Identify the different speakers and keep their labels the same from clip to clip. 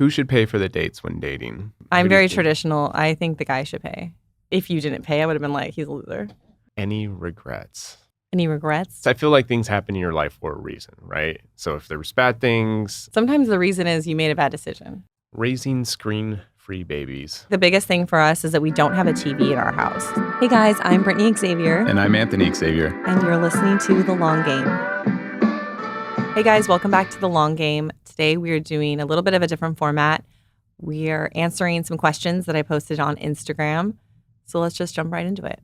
Speaker 1: Who should pay for the dates when dating?
Speaker 2: I'm very traditional. I think the guy should pay. If you didn't pay, I would have been like, he's a loser.
Speaker 1: Any regrets?
Speaker 2: Any regrets?
Speaker 1: I feel like things happen in your life for a reason, right? So if there's bad things.
Speaker 2: Sometimes the reason is you made a bad decision.
Speaker 1: Raising screen-free babies.
Speaker 2: The biggest thing for us is that we don't have a TV in our house. Hey guys, I'm Brittany Xavier.
Speaker 3: And I'm Anthony Xavier.
Speaker 2: And you're listening to The Long Game. Hey guys, welcome back to The Long Game. Today we are doing a little bit of a different format. We are answering some questions that I posted on Instagram. So let's just jump right into it.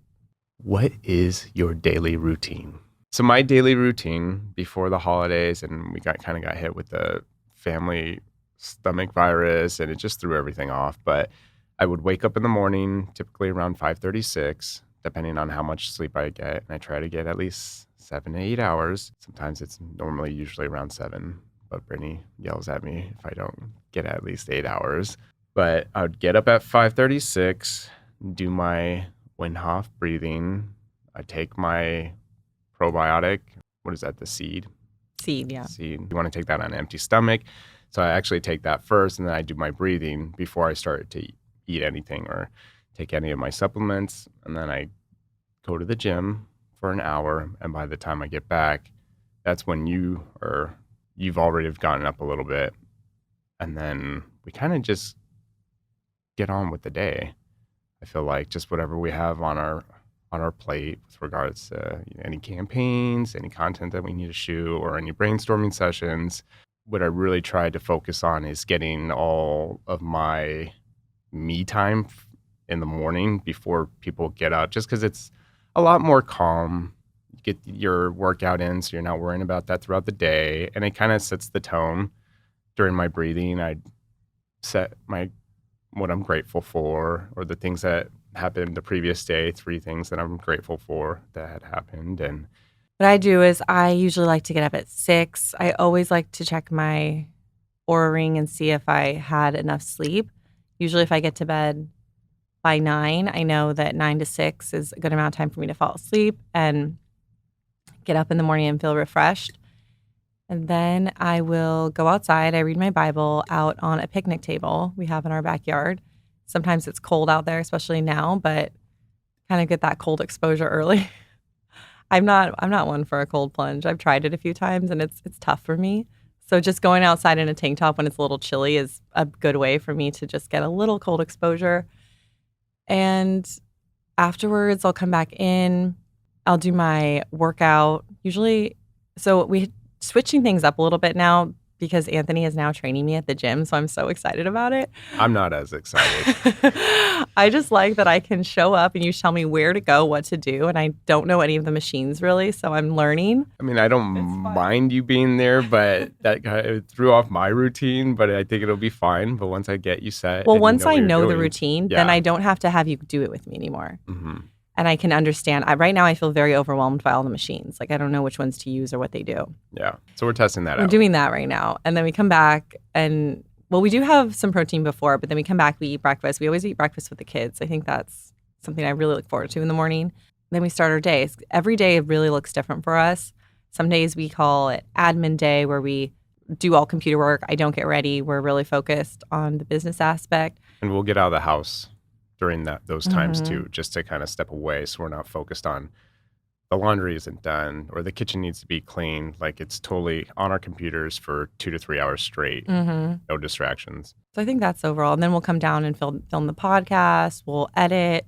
Speaker 1: What is your daily routine? So my daily routine before the holidays, and we got hit with the family stomach virus, and it just threw everything off. But I would wake up in the morning, typically around 5:36, depending on how much sleep I get. And I try to get at least 7 to 8 hours. Sometimes it's usually around 7. But Brittany yells at me if I don't get at least 8 hours. But I would get up at 5:36, do my Wim Hof breathing. I take my probiotic. What is that? The seed?
Speaker 2: Seed, yeah.
Speaker 1: Seed. You want to take that on an empty stomach. So I actually take that first, and then I do my breathing before I start to eat anything or take any of my supplements. And then I go to the gym for an hour. And by the time I get back, that's when you've already gotten up a little bit. And then we kind of just get on with the day. I feel like just whatever we have on our plate with regards to any campaigns, any content that we need to shoot, or any brainstorming sessions. What I really try to focus on is getting all of my me time in the morning before people get out, just because it's a lot more calm. You get your workout in, so you're not worrying about that throughout the day, and it kind of sets the tone. During my breathing, I set what I'm grateful for, or the things that happened the previous day, 3 things that I'm grateful for that had happened. And
Speaker 2: what I do is I usually like to get up at 6. I always like to check my Oura ring and see if I had enough sleep. Usually if I get to bed by 9, I know that 9 to 6 is a good amount of time for me to fall asleep and get up in the morning and feel refreshed. And then I will go outside. I read my Bible out on a picnic table we have in our backyard. Sometimes it's cold out there, especially now, but kind of get that cold exposure early. I'm not one for a cold plunge. I've tried it a few times and it's tough for me. So just going outside in a tank top when it's a little chilly is a good way for me to just get a little cold exposure. And afterwards, I'll come back in. I'll do my workout. Usually, so we switching things up a little bit now because Anthony is now training me at the gym, so I'm so excited about it.
Speaker 1: I'm not as excited.
Speaker 2: I just like that I can show up and you tell me where to go, what to do, and I don't know any of the machines really, so I'm learning.
Speaker 1: I mean, I don't mind you being there, but that it threw off my routine, but I think it'll be fine. But once I get you set.
Speaker 2: Well, once I know the routine, then I don't have to have you do it with me anymore.
Speaker 1: Mm-hmm.
Speaker 2: And I can understand. Right now, I feel very overwhelmed by all the machines. Like, I don't know which ones to use or what they do.
Speaker 1: Yeah. So we're testing that out.
Speaker 2: We're doing that right now. And then we come back and, well, we do have some protein before, but then we come back, we eat breakfast. We always eat breakfast with the kids. I think that's something I really look forward to in the morning. Then we start our days. Every day really looks different for us. Some days we call it admin day, where we do all computer work. I don't get ready. We're really focused on the business aspect.
Speaker 1: And we'll get out of the house during those times too, just to kind of step away, so we're not focused on the laundry isn't done or the kitchen needs to be clean. Like, it's totally on our computers for 2 to 3 hours straight. No distractions.
Speaker 2: So I think that's overall. And then we'll come down and film the podcast. We'll edit.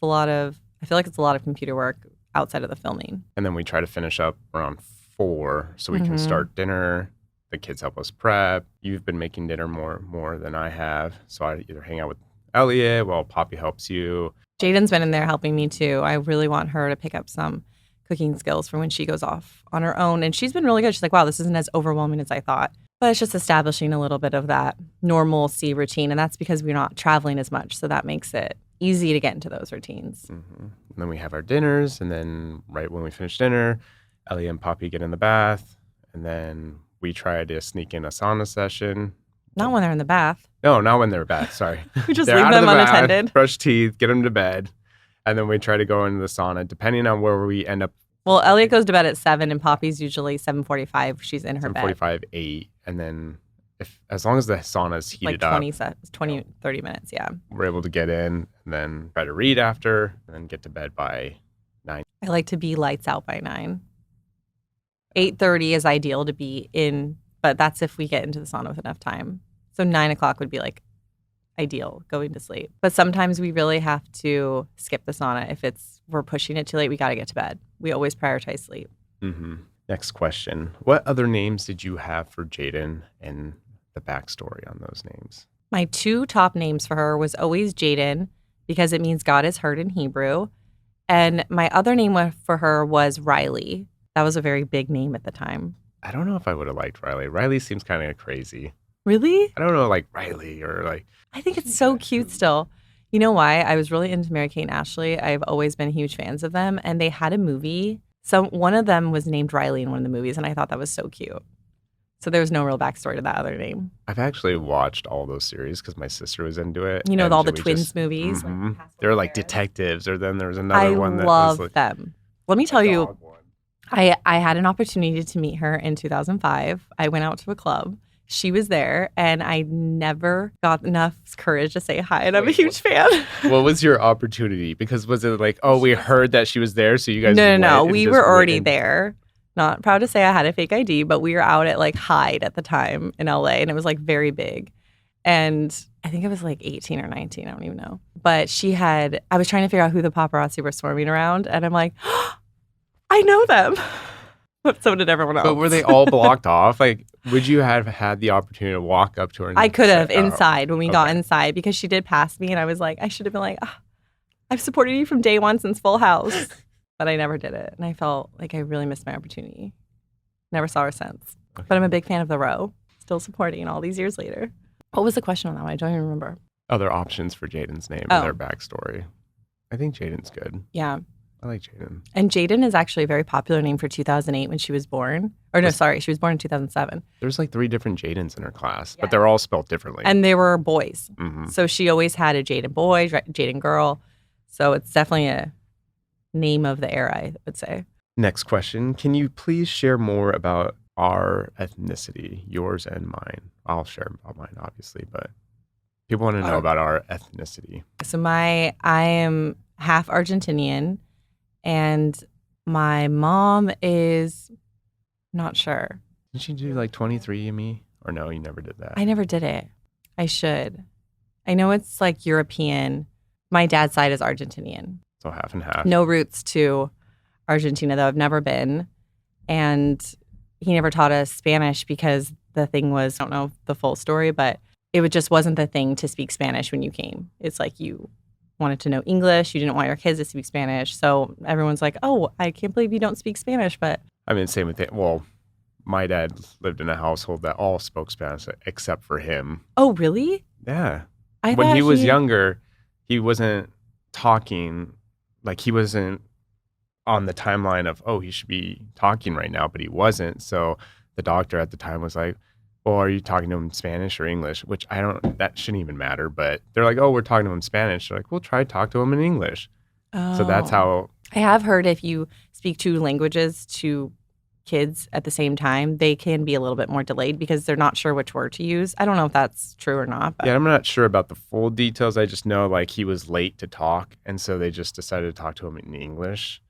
Speaker 2: I feel like it's a lot of computer work outside of the filming.
Speaker 1: And then we try to finish up around 4 so we can start dinner. The kids help us prep. You've been making dinner more than I have. So I either hang out with Elliot while Poppy helps you.
Speaker 2: Jaden's been in there helping me too. I really want her to pick up some cooking skills for when she goes off on her own. And she's been really good. She's like, wow, this isn't as overwhelming as I thought. But it's just establishing a little bit of that normalcy routine. And that's because we're not traveling as much. So that makes it easy to get into those routines.
Speaker 1: And then we have our dinners. And then right when we finish dinner, Elliot and Poppy get in the bath. And then we try to sneak in a sauna session.
Speaker 2: Not when they're in the bath.
Speaker 1: No, not when they're in bath. Sorry.
Speaker 2: We just leave them unattended.
Speaker 1: Bath, brush teeth, get them to bed. And then we try to go into the sauna, depending on where we end up.
Speaker 2: Well, Elliot goes to bed at 7 and Poppy's usually 7:45. She's in her bed.
Speaker 1: 7:45, 8. And then as long as the sauna's heated
Speaker 2: like 20
Speaker 1: up,
Speaker 2: sets, 20, 30 minutes. Yeah.
Speaker 1: we're able to get in and then try to read after and then get to bed by 9.
Speaker 2: I like to be lights out by 9. 8:30 is ideal to be in, but that's if we get into the sauna with enough time. So 9 o'clock would be like ideal going to sleep. But sometimes we really have to skip the sauna. If we're pushing it too late, we got to get to bed. We always prioritize sleep.
Speaker 1: Mm-hmm. Next question. What other names did you have for Jaden and the backstory on those names?
Speaker 2: My 2 top names for her was always Jaden because it means God is heard in Hebrew. And my other name for her was Riley. That was a very big name at the time.
Speaker 1: I don't know if I would have liked Riley. Riley seems kind of crazy.
Speaker 2: Really?
Speaker 1: I don't know, like Riley or like.
Speaker 2: I think it's so cute still. You know why? I was really into Mary-Kate and Ashley. I've always been huge fans of them. And they had a movie. So one of them was named Riley in one of the movies. And I thought that was so cute. So there was no real backstory to that other name.
Speaker 1: I've actually watched all those series because my sister was into it.
Speaker 2: You know,
Speaker 1: and
Speaker 2: all the
Speaker 1: we
Speaker 2: twins movies.
Speaker 1: Mm-hmm. They were like detectives, or then there was another one that
Speaker 2: love
Speaker 1: was like
Speaker 2: them. Let me tell you, I had an opportunity to meet her in 2005. I went out to a club. She was there, and I never got enough courage to say hi, and I'm a huge fan.
Speaker 1: What was your opportunity? Because was it like, oh, we heard that she was there, so you guys
Speaker 2: No. We were already there. Not proud to say I had a fake ID, but we were out at like Hyde at the time in LA, and it was like very big. And I think it was like 18 or 19. I don't even know. But I was trying to figure out who the paparazzi were swarming around, and I'm like, oh, I know them. But so did everyone else.
Speaker 1: But were they all blocked off? Like, would you have had the opportunity to walk up to her? And
Speaker 2: I could have
Speaker 1: say,
Speaker 2: inside when we got inside, because she did pass me, and I was like, I should have been like, I've supported you from day one since Full House. But I never did it. And I felt like I really missed my opportunity. Never saw her since. Okay. But I'm a big fan of The Row. Still supporting all these years later. What was the question on that one? I don't even remember.
Speaker 1: Other options for Jaden's name and their backstory. I think Jaden's good.
Speaker 2: Yeah.
Speaker 1: I like Jaden.
Speaker 2: And Jaden is actually a very popular name for 2008 when she was born. Or no, sorry, she was born in 2007.
Speaker 1: There's like 3 different Jadens in her class, but they're all spelled differently.
Speaker 2: And they were boys.
Speaker 1: Mm-hmm.
Speaker 2: So she always had a Jaden boy, Jaden girl. So it's definitely a name of the era, I would say.
Speaker 1: Next question. Can you please share more about our ethnicity, yours and mine? I'll share about mine, obviously, but people want to know about our ethnicity.
Speaker 2: So I am half Argentinian, and my mom is not sure.
Speaker 1: Didn't you do like 23andMe? Or no, you never did that?
Speaker 2: I never did it. I should. I know it's like European. My dad's side is Argentinian.
Speaker 1: So half and half.
Speaker 2: No roots to Argentina, though. I've never been. And he never taught us Spanish because the thing was, I don't know the full story, but just wasn't the thing to speak Spanish when you came. It's like you wanted to know English. You didn't want your kids to speak Spanish. So everyone's like, oh, I can't believe you don't speak Spanish. But
Speaker 1: I mean, same with it. Well, my dad lived in a household that all spoke Spanish except for him.
Speaker 2: Oh, really?
Speaker 1: Yeah. When he was younger, he wasn't talking. Like, he wasn't on the timeline of, oh, he should be talking right now, but he wasn't. So the doctor at the time was like, well, are you talking to him in Spanish or English? Which that shouldn't even matter. But they're like, oh, we're talking to him in Spanish. They're like, well, try talk to him in English. Oh. So that's how.
Speaker 2: I have heard if you speak 2 languages to kids at the same time, they can be a little bit more delayed because they're not sure which word to use. I don't know if that's true or not. But.
Speaker 1: Yeah, I'm not sure about the full details. I just know like he was late to talk, and so they just decided to talk to him in English.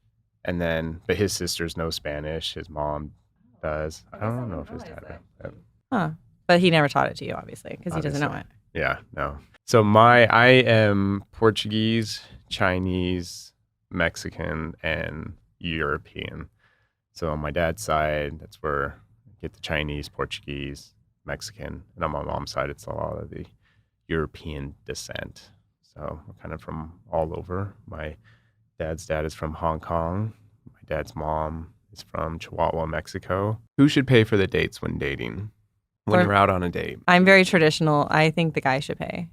Speaker 1: And then, but his sisters know Spanish. His mom does. I don't know if his dad does.
Speaker 2: Huh. But he never taught it to you, obviously, because he doesn't know it.
Speaker 1: Yeah, no. So I am Portuguese, Chinese, Mexican, and European. So on my dad's side, that's where I get the Chinese, Portuguese, Mexican. And on my mom's side, it's a lot of the European descent. So we're kind of from all over. My dad's dad is from Hong Kong. My dad's mom is from Chihuahua, Mexico. Who should pay for the dates when dating? When you're out on a date?
Speaker 2: I'm very traditional. I think the guy should pay.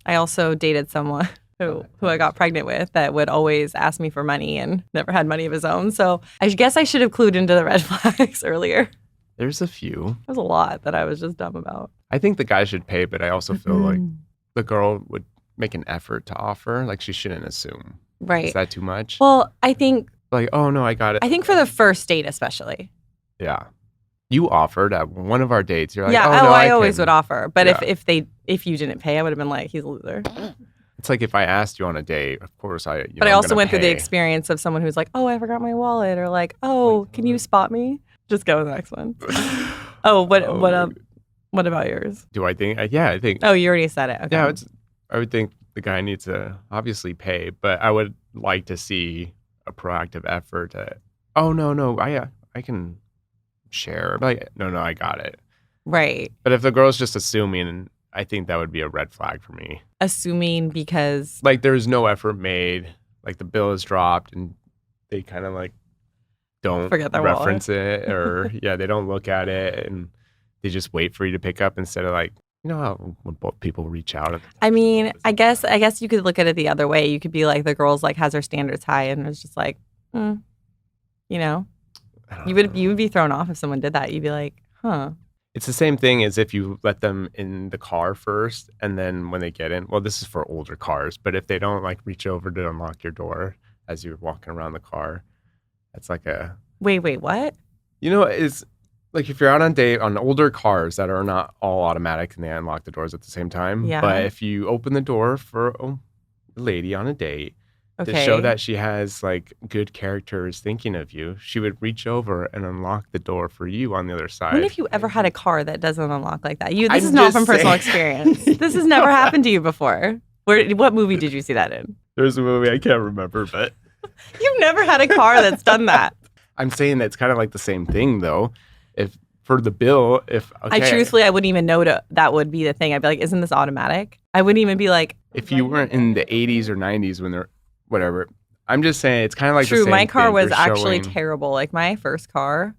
Speaker 2: I also dated someone who I got pregnant with that would always ask me for money and never had money of his own. So I guess I should have clued into the red flags earlier.
Speaker 1: There's a few.
Speaker 2: There's a lot that I was just dumb about.
Speaker 1: I think the guy should pay, but I also feel like the girl would make an effort to offer. Like, she shouldn't assume.
Speaker 2: Right.
Speaker 1: Is that too much?
Speaker 2: Well, I think...
Speaker 1: Like, oh, no, I got it.
Speaker 2: I think for the first date especially.
Speaker 1: Yeah. You offered at one of our dates. You're like,
Speaker 2: Yeah,
Speaker 1: oh, no,
Speaker 2: I
Speaker 1: I
Speaker 2: always
Speaker 1: can.
Speaker 2: would offer. But
Speaker 1: Yeah.
Speaker 2: if you didn't pay, I would have been like, he's a loser.
Speaker 1: It's like if I asked you on a date, of course I
Speaker 2: But I
Speaker 1: I'm
Speaker 2: also
Speaker 1: gonna
Speaker 2: went through the
Speaker 1: pay.
Speaker 2: experience of someone who's like, oh, I forgot my wallet, or like, oh, can you spot me? Just go with the next one. Oh, what about yours?
Speaker 1: Do I think? Yeah, I think.
Speaker 2: Oh, you already said it. Okay.
Speaker 1: Yeah, I would think the guy needs to obviously pay, but I would like to see a proactive effort to. Oh no, I can share. Like no, I got it.
Speaker 2: Right.
Speaker 1: But if the girl's just assuming, I think that would be a red flag for me.
Speaker 2: Assuming because
Speaker 1: Like there's no effort made, like the bill is dropped, and they kind of like don't
Speaker 2: forget their
Speaker 1: reference
Speaker 2: wallet.
Speaker 1: it, or yeah, they don't look at it, and they just wait for you to pick up instead of like, you know how when both people reach out. And,
Speaker 2: I mean, I guess you could look at it the other way. You could be like, the girl's like has her standards high, and it's just like, you know, you would be thrown off if someone did that. You'd be like, huh.
Speaker 1: It's the same thing as if you let them in the car first, and then when they get in, well, this is for older cars, but if they don't like reach over to unlock your door as you're walking around the car, that's like a
Speaker 2: Wait, what?
Speaker 1: you know, is like if you're out on date on older cars that are not all automatic and they unlock the doors at the same time.
Speaker 2: Yeah.
Speaker 1: But if you open the door for a lady on a date to show that she has like good characters thinking of you, she would reach over and unlock the door for you on the other side.
Speaker 2: When have you ever had a car that doesn't unlock like that? This
Speaker 1: I'm
Speaker 2: is not
Speaker 1: just
Speaker 2: from personal
Speaker 1: saying.
Speaker 2: experience. This has never happened to you before. What movie did you see that in?
Speaker 1: There's a movie I can't remember, but
Speaker 2: You've never had a car that's done that.
Speaker 1: I'm saying that's kind of like the same thing though. If for the bill,
Speaker 2: I wouldn't even know that would be the thing. I'd be like, isn't this automatic? I wouldn't even be like,
Speaker 1: if you weren't in the 80s or 90s when they're whatever. I'm just saying it's kind of like
Speaker 2: true.
Speaker 1: the same
Speaker 2: My car
Speaker 1: thing.
Speaker 2: was
Speaker 1: You're
Speaker 2: actually
Speaker 1: showing-
Speaker 2: terrible. Like my first car,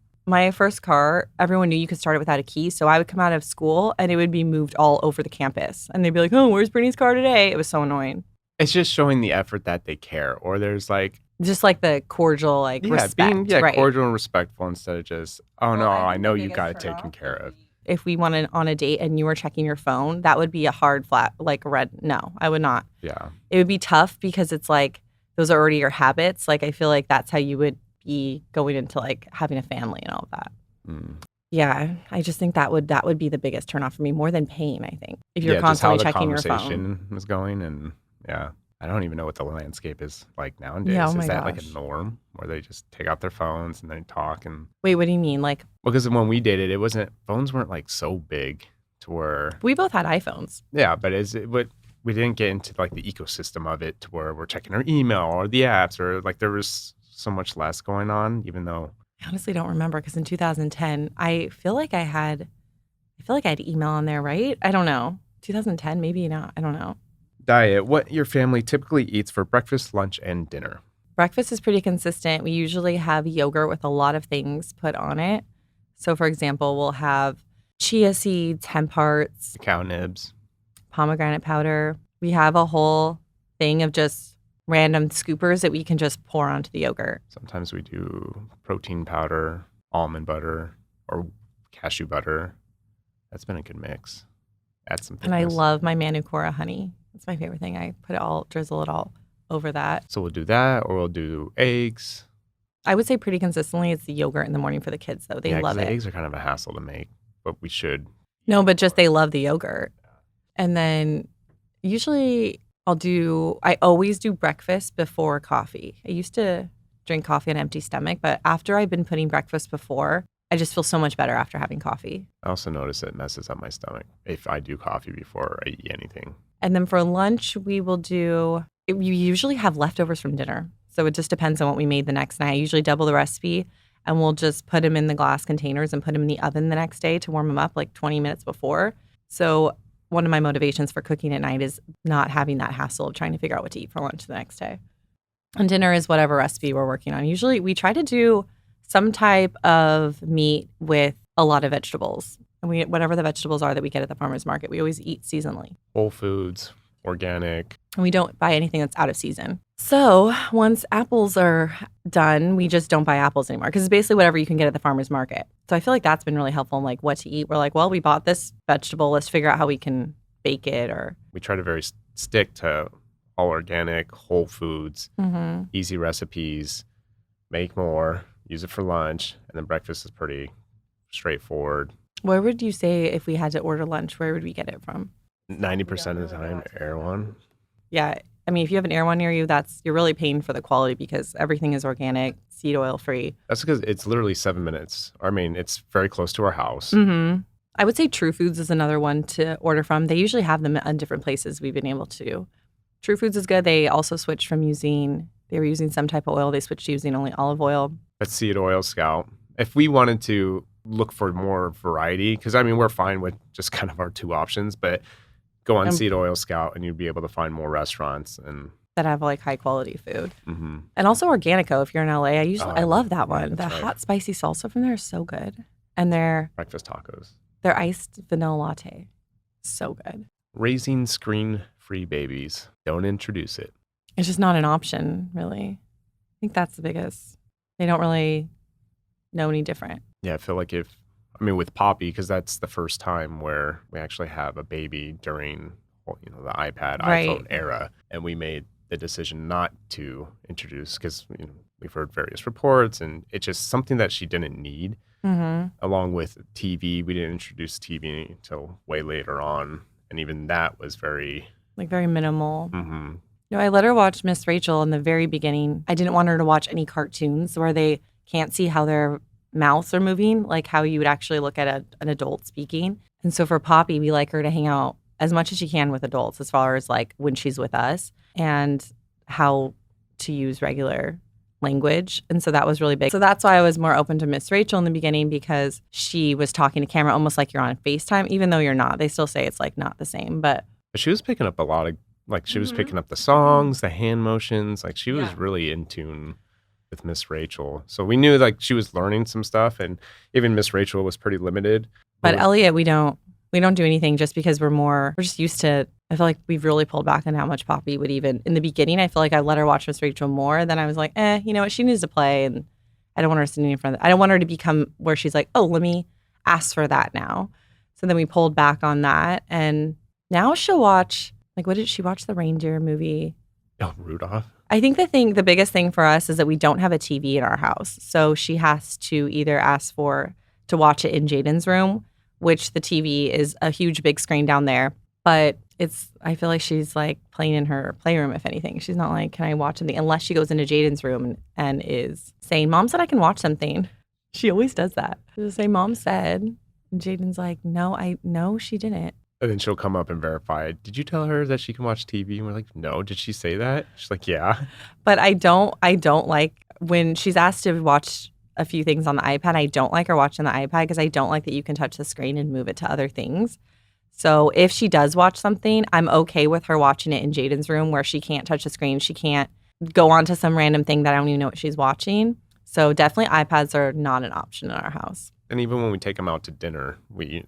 Speaker 2: everyone knew you could start it without a key. So I would come out of school and it would be moved all over the campus. And they'd be like, oh, where's Brittany's car today? It was so annoying.
Speaker 1: It's just showing the effort that they care. Or there's like
Speaker 2: Just like the cordial, like respect.
Speaker 1: being
Speaker 2: right.
Speaker 1: cordial and respectful instead of just, oh no, I know you got it taken care of.
Speaker 2: If we went on a date and you were checking your phone, that would be a hard flat, like red. No, I would not.
Speaker 1: Yeah.
Speaker 2: It would be tough because it's like those are already your habits. Like I feel like that's how you would be going into like having a family and all of that. Yeah, I just think that would be the biggest turnoff for me, more than pain. I think if you're constantly checking your phone.
Speaker 1: Just how the conversation was going, and yeah, I don't even know what the landscape is like nowadays.
Speaker 2: Yeah, oh
Speaker 1: is
Speaker 2: my
Speaker 1: that like
Speaker 2: gosh.
Speaker 1: a norm where they just take out their phones and then talk? And
Speaker 2: Wait, what do you mean? Like
Speaker 1: because when we dated, phones weren't like so big to where
Speaker 2: we both had iPhones.
Speaker 1: Yeah, but we didn't get into like the ecosystem of it to where we're checking our email or the apps, or like there was so much less going on, even though
Speaker 2: I honestly don't remember because in 2010, I feel like I had email on there, right? I don't know. 2010, maybe not. I don't know.
Speaker 1: Diet, what your family typically eats for breakfast, lunch, and dinner?
Speaker 2: Breakfast is pretty consistent. We usually have yogurt with a lot of things put on it. So, for example, we'll have chia seeds, hemp hearts,
Speaker 1: Cow nibs.
Speaker 2: pomegranate powder. We have a whole thing of just random scoopers that we can just pour onto the yogurt.
Speaker 1: Sometimes we do protein powder, almond butter, or cashew butter. That's been a good mix. Add some thickness.
Speaker 2: And I love my Manukora honey. That's my favorite thing. I drizzle it all over that.
Speaker 1: So we'll do that, or we'll do eggs.
Speaker 2: I would say pretty consistently it's the yogurt in the morning for the kids, though. They love it.
Speaker 1: Eggs are kind of a hassle to make, but we should.
Speaker 2: No, but just they love the yogurt. And then usually I always do breakfast before coffee. I used to drink coffee on an empty stomach, but after I've been putting breakfast before, I just feel so much better after having coffee.
Speaker 1: I also notice it messes up my stomach if I do coffee before I eat anything.
Speaker 2: And then for lunch, we usually have leftovers from dinner. So it just depends on what we made the next night. I usually double the recipe and we'll just put them in the glass containers and put them in the oven the next day to warm them up like 20 minutes before. So one of my motivations for cooking at night is not having that hassle of trying to figure out what to eat for lunch the next day. And dinner is whatever recipe we're working on. Usually we try to do some type of meat with a lot of vegetables. And whatever the vegetables are that we get at the farmer's market, we always eat seasonally.
Speaker 1: Whole foods, organic.
Speaker 2: And we don't buy anything that's out of season. So once apples are done, we just don't buy apples anymore because it's basically whatever you can get at the farmer's market. So I feel like that's been really helpful in like what to eat. We're like, well, we bought this vegetable. Let's figure out how we can bake it. Or
Speaker 1: we try to stick to all organic, whole foods, easy recipes, make more, use it for lunch, and then breakfast is pretty straightforward.
Speaker 2: Where would you say if we had to order lunch, where would we get it from?
Speaker 1: 90% of the time, Erewhon.
Speaker 2: Yeah. I mean, if you have an Air One near you, you're really paying for the quality because everything is organic, seed oil free.
Speaker 1: That's because it's literally 7 minutes. I mean, it's very close to our house.
Speaker 2: Mm-hmm. I would say True Foods is another one to order from. They usually have them at different places we've been able to. True Foods is good. They also switched from they were using some type of oil. They switched to using only olive oil.
Speaker 1: That's seed oil Scout. If we wanted to look for more variety, because I mean, we're fine with just kind of our two options, but go on Seed Oil Scout and you'd be able to find more restaurants and
Speaker 2: that have like high quality food.
Speaker 1: Mm-hmm.
Speaker 2: And also Organico if you're in LA. I love that one. The
Speaker 1: right.
Speaker 2: hot spicy salsa from there is so good. And their
Speaker 1: breakfast tacos.
Speaker 2: Their iced vanilla latte. So good.
Speaker 1: Raising screen-free babies. Don't introduce it.
Speaker 2: It's just not an option, really. I think that's the biggest. They don't really know any different.
Speaker 1: Yeah, I feel like with Poppy, because that's the first time where we actually have a baby during, the iPad,
Speaker 2: right.
Speaker 1: iPhone era, and we made the decision not to introduce because we've heard various reports, and it's just something that she didn't need.
Speaker 2: Mm-hmm.
Speaker 1: Along with TV, we didn't introduce TV until way later on, and even that was very
Speaker 2: minimal.
Speaker 1: Mm-hmm.
Speaker 2: No, I let her watch Miss Rachel in the very beginning. I didn't want her to watch any cartoons where they can't see how their mouths are moving, like how you would actually look at an adult speaking. And so for Poppy, we like her to hang out as much as she can with adults as far as like when she's with us and how to use regular language. And so that was really big. So that's why I was more open to Miss Rachel in the beginning because she was talking to camera almost like you're on FaceTime, even though you're not. They still say it's like not the same, but
Speaker 1: she was picking up a lot of she was picking up the songs, the hand motions, she was really in tune with Miss Rachel. So we knew she was learning some stuff, and even Miss Rachel was pretty limited.
Speaker 2: But Elliot, we don't do anything just because we're just used to. I feel like we've really pulled back on how much Poppy would even in the beginning. I feel like I let her watch Miss Rachel more. Then I was like, you know what? She needs to play, and I don't want her sitting in front of. I don't want her to become where she's like, oh, let me ask for that now. So then we pulled back on that, and now she'll watch. What did she watch? The reindeer movie.
Speaker 1: Oh, Rudolph.
Speaker 2: I think the biggest thing for us is that we don't have a TV in our house. So she has to either ask to watch it in Jaden's room, which the TV is a huge big screen down there. But I feel like she's playing in her playroom, if anything. She's not like, can I watch something? Unless she goes into Jaden's room and is saying, Mom said I can watch something. She always does that. She'll just say, Mom said. And Jaden's like, no, she didn't.
Speaker 1: And then she'll come up and verify, did you tell her that she can watch TV? And we're like, no, did she say that? She's like, yeah.
Speaker 2: But I don't like when she's asked to watch a few things on the iPad. I don't like her watching the iPad because I don't like that you can touch the screen and move it to other things. So if she does watch something, I'm okay with her watching it in Jaden's room where she can't touch the screen. She can't go on to some random thing that I don't even know what she's watching. So definitely iPads are not an option in our house.
Speaker 1: And even when we take them out to dinner, we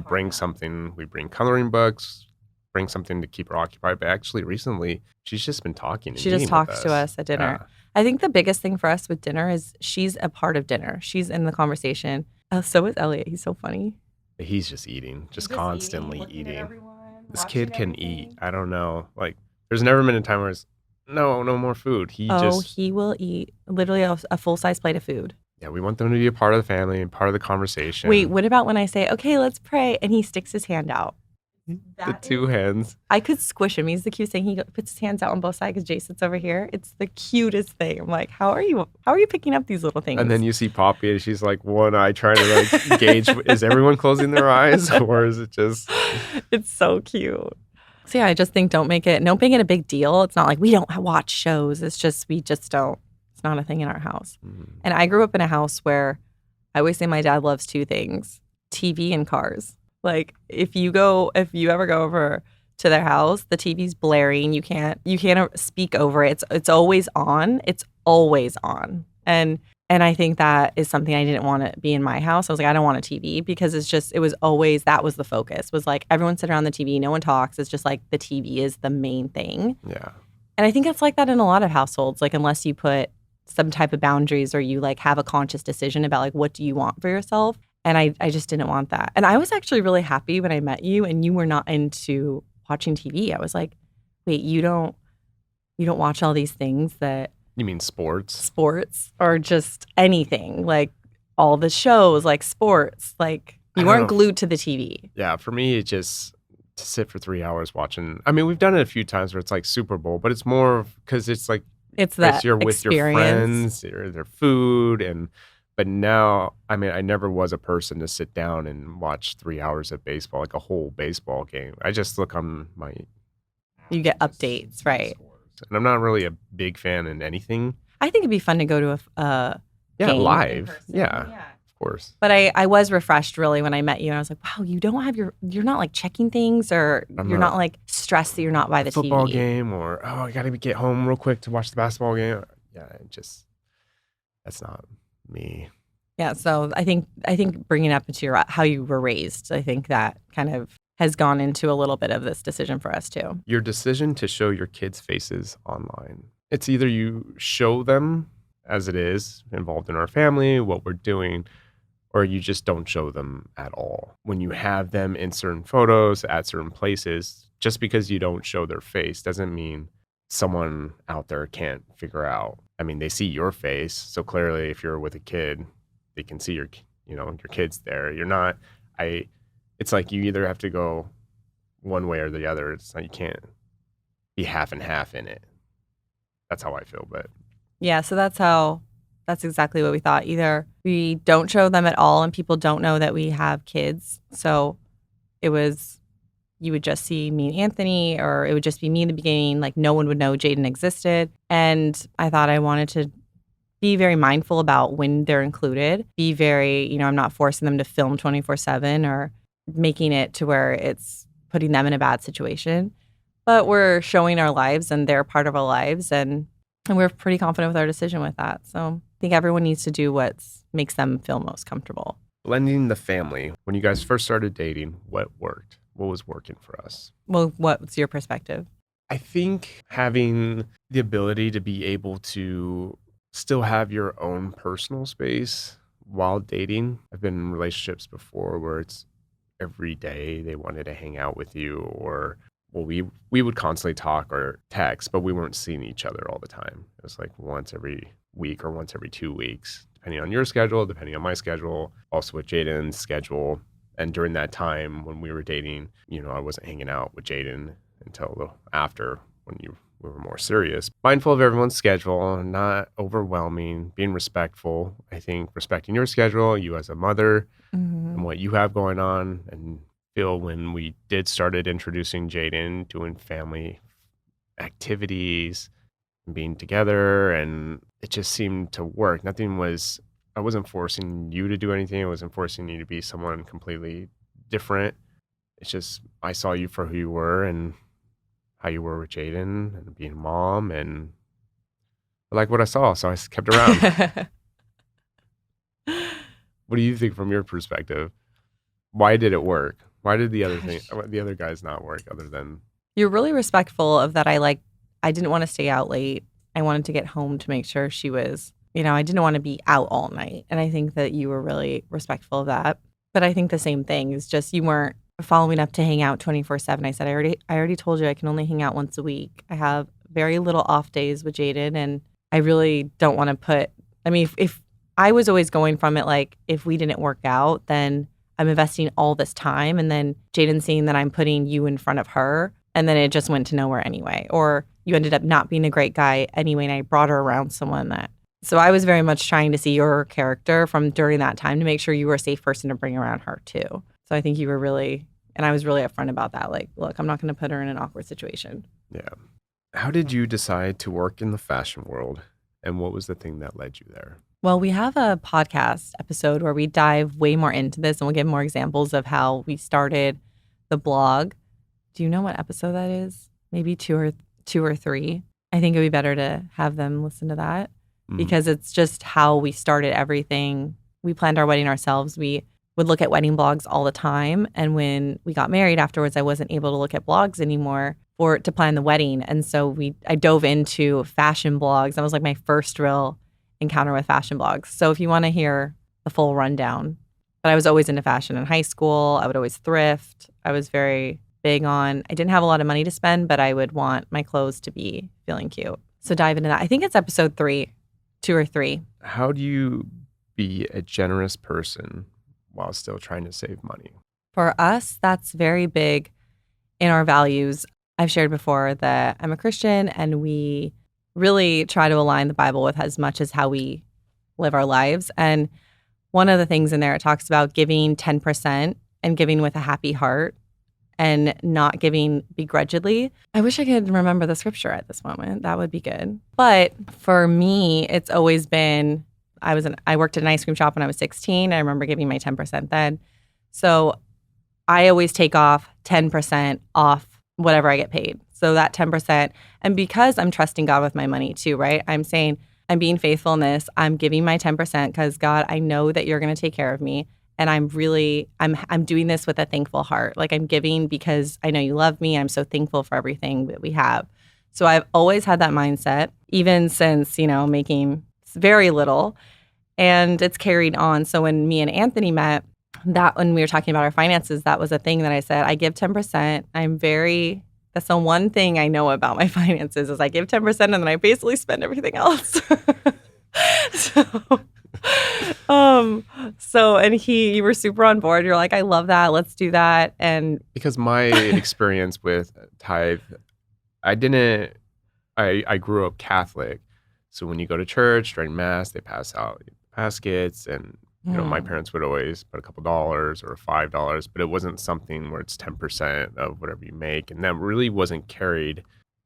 Speaker 1: bring something. We bring coloring books, bring something to keep her occupied. But actually, recently, she's just been talking.
Speaker 2: She just talks to us at dinner. Yeah. I think the biggest thing for us with dinner is she's a part of dinner. She's in the conversation. So is Elliot. He's so funny.
Speaker 1: He's just eating, just constantly eating. This kid can eat. I don't know. There's never been a time where it's no more food. He
Speaker 2: will eat literally a full-size plate of food.
Speaker 1: Yeah, we want them to be a part of the family and part of the conversation.
Speaker 2: Wait, what about when I say, okay, let's pray, and he sticks his hand out?
Speaker 1: Two hands.
Speaker 2: I could squish him. He's the cutest thing. He puts his hands out on both sides because Jay sits over here. It's the cutest thing. I'm like, how are you picking up these little things?
Speaker 1: And then you see Poppy, and she's one eye trying to gauge, is everyone closing their eyes, or is it just?
Speaker 2: It's so cute. So yeah, I just think don't make it a big deal. It's not like we don't watch shows. It's just we just don't. Not a thing in our house. And I grew up in a house where I always say my dad loves two things: TV and cars. If you ever go over to their house, the TV's blaring. You can't speak over it. It's always on. It's always on. And I think that is something I didn't want to be in my house. I was like, I don't want a TV because it was always, that was the focus, was everyone sit around the TV, no one talks. It's just the TV is the main thing.
Speaker 1: Yeah. And
Speaker 2: I think it's like that in a lot of households, unless you put some type of boundaries or you have a conscious decision about what do you want for yourself. And I just didn't want that. And I was actually really happy when I met you and you were not into watching TV. I was like, wait, you don't watch all these things that.
Speaker 1: You mean sports?
Speaker 2: Sports or just anything. all the shows, like sports, like
Speaker 1: I
Speaker 2: you
Speaker 1: don't
Speaker 2: weren't
Speaker 1: know.
Speaker 2: glued to the TV.
Speaker 1: Yeah, for me, it just to sit for 3 hours watching. I mean, we've done it a few times where it's like Super Bowl, but it's more because it's like
Speaker 2: It's
Speaker 1: it's
Speaker 2: that
Speaker 1: you're with your
Speaker 2: experience.
Speaker 1: friends or their food and. But now, I mean, I never was a person to sit down and watch 3 hours of baseball, like a whole baseball game. I just look on my
Speaker 2: You get updates, right?
Speaker 1: and I'm not really a big fan in anything.
Speaker 2: I think it'd be fun to go to a
Speaker 1: Yeah,
Speaker 2: game in
Speaker 1: live.
Speaker 2: person.
Speaker 1: Yeah, of course.
Speaker 2: But I was refreshed really when I met you, and I was like, wow, you don't have you're not like checking things, or
Speaker 1: I'm
Speaker 2: you're
Speaker 1: not
Speaker 2: not like stressed that you're not by the
Speaker 1: football
Speaker 2: TV.
Speaker 1: game or I got to get home real quick to watch the basketball game. Yeah, that's not me.
Speaker 2: Yeah, so I think bringing up into how you were raised, I think that kind of has gone into a little bit of this decision for us too.
Speaker 1: Your decision to show your kids' faces online. It's either you show them as it is, involved in our family, what we're doing, or you just don't show them at all. When you have them in certain photos at certain places, just because you don't show their face doesn't mean someone out there can't figure out. I mean, they see your face, so clearly if you're with a kid, they can see your kids there. You're not, it's like you either have to go one way or the other. It's like you can't be half and half in it. That's how I feel, but.
Speaker 2: Yeah, so that's exactly what we thought. Either we don't show them at all and people don't know that we have kids. So it was, you would just see me and Anthony, or it would just be me in the beginning. Like no one would know Jaden existed. And I thought I wanted to be very mindful about when they're included. Be very, I'm not forcing them to film 24/7 or making it to where it's putting them in a bad situation. But we're showing our lives and they're part of our lives. And we're pretty confident with our decision with that. So I think everyone needs to do what makes them feel most comfortable.
Speaker 1: Blending the family. When you guys first started dating, what worked? What was working for us?
Speaker 2: Well, what's your perspective?
Speaker 1: I think having the ability to be able to still have your own personal space while dating. I've been in relationships before where it's every day they wanted to hang out with you, or we would constantly talk or text, but we weren't seeing each other all the time. It was like once every week or once every 2 weeks, depending on your schedule, depending on my schedule, also with Jaden's schedule. And during that time when we were dating, I wasn't hanging out with Jaden until after when we were more serious. Mindful of everyone's schedule, not overwhelming, being respectful. I think respecting your schedule, you as a mother, and what you have going on. And feel when we started introducing Jaden, doing family activities, and being together, and it just seemed to work. I wasn't forcing you to do anything. I wasn't forcing you to be someone completely different. It's just I saw you for who you were and how you were with Jaden and being a mom, and I like what I saw, so I kept around. What do you think from your perspective? Why did it work? Why did the other guys not work other than?
Speaker 2: You're really respectful of that. I didn't want to stay out late. I wanted to get home to make sure she was, I didn't want to be out all night. And I think that you were really respectful of that. But I think the same thing is just you weren't following up to hang out 24/7. I said, I already told you I can only hang out once a week. I have very little off days with Jaden, and I really don't want to if I was always going from it, like if we didn't work out, then I'm investing all this time, and then Jaden seeing that I'm putting you in front of her, and then it just went to nowhere anyway. Or you ended up not being a great guy anyway, and I brought her around someone that. So I was very much trying to see your character from during that time to make sure you were a safe person to bring around her too. So I think you were really, and I was really upfront about that. Like, look, I'm not going to put her in an awkward situation.
Speaker 1: Yeah. How did you decide to work in the fashion world, and what was the thing that led you there?
Speaker 2: Well, we have a podcast episode where we dive way more into this, and we'll give more examples of how we started the blog. Do you know what episode that is? Maybe two or three. I think it would be better to have them listen to that because it's just how we started everything. We planned our wedding ourselves. We would look at wedding blogs all the time. And when we got married afterwards, I wasn't able to look at blogs anymore to plan the wedding. And so I dove into fashion blogs. That was like my first real encounter with fashion blogs. So if you want to hear the full rundown, but I was always into fashion in high school. I would always thrift. I was very big on, I didn't have a lot of money to spend, but I would want my clothes to be feeling cute. So dive into that. I think it's episode 2 or 3.
Speaker 1: How do you be a generous person while still trying to save money?
Speaker 2: For us, that's very big in our values. I've shared before that I'm a Christian and we really try to align the Bible with as much as how we live our lives. And one of the things in there, it talks about giving 10% and giving with a happy heart and not giving begrudgingly. I wish I could remember the scripture at this moment. That would be good. But for me, it's always been, I worked at an ice cream shop when I was 16. I remember giving my 10% then. So I always take off 10% off whatever I get paid. So that 10%. And because I'm trusting God with my money too, right? I'm saying I'm being faithful in this. I'm giving my 10% because God, I know that you're going to take care of me. And I'm doing this with a thankful heart. Like I'm giving because I know you love me. I'm so thankful for everything that we have. So I've always had that mindset, even since, making very little. And it's carried on. So when me and Anthony met, when we were talking about our finances, that was a thing that I said, I give 10%. That's the one thing I know about my finances is I give 10% and then I basically spend everything else. And you were super on board. You're like, I love that. Let's do that. And
Speaker 1: because my experience with tithe, I grew up Catholic. So when you go to church during Mass, they pass out baskets and my parents would always put a couple dollars or $5, but it wasn't something where it's 10% of whatever you make. And that really wasn't carried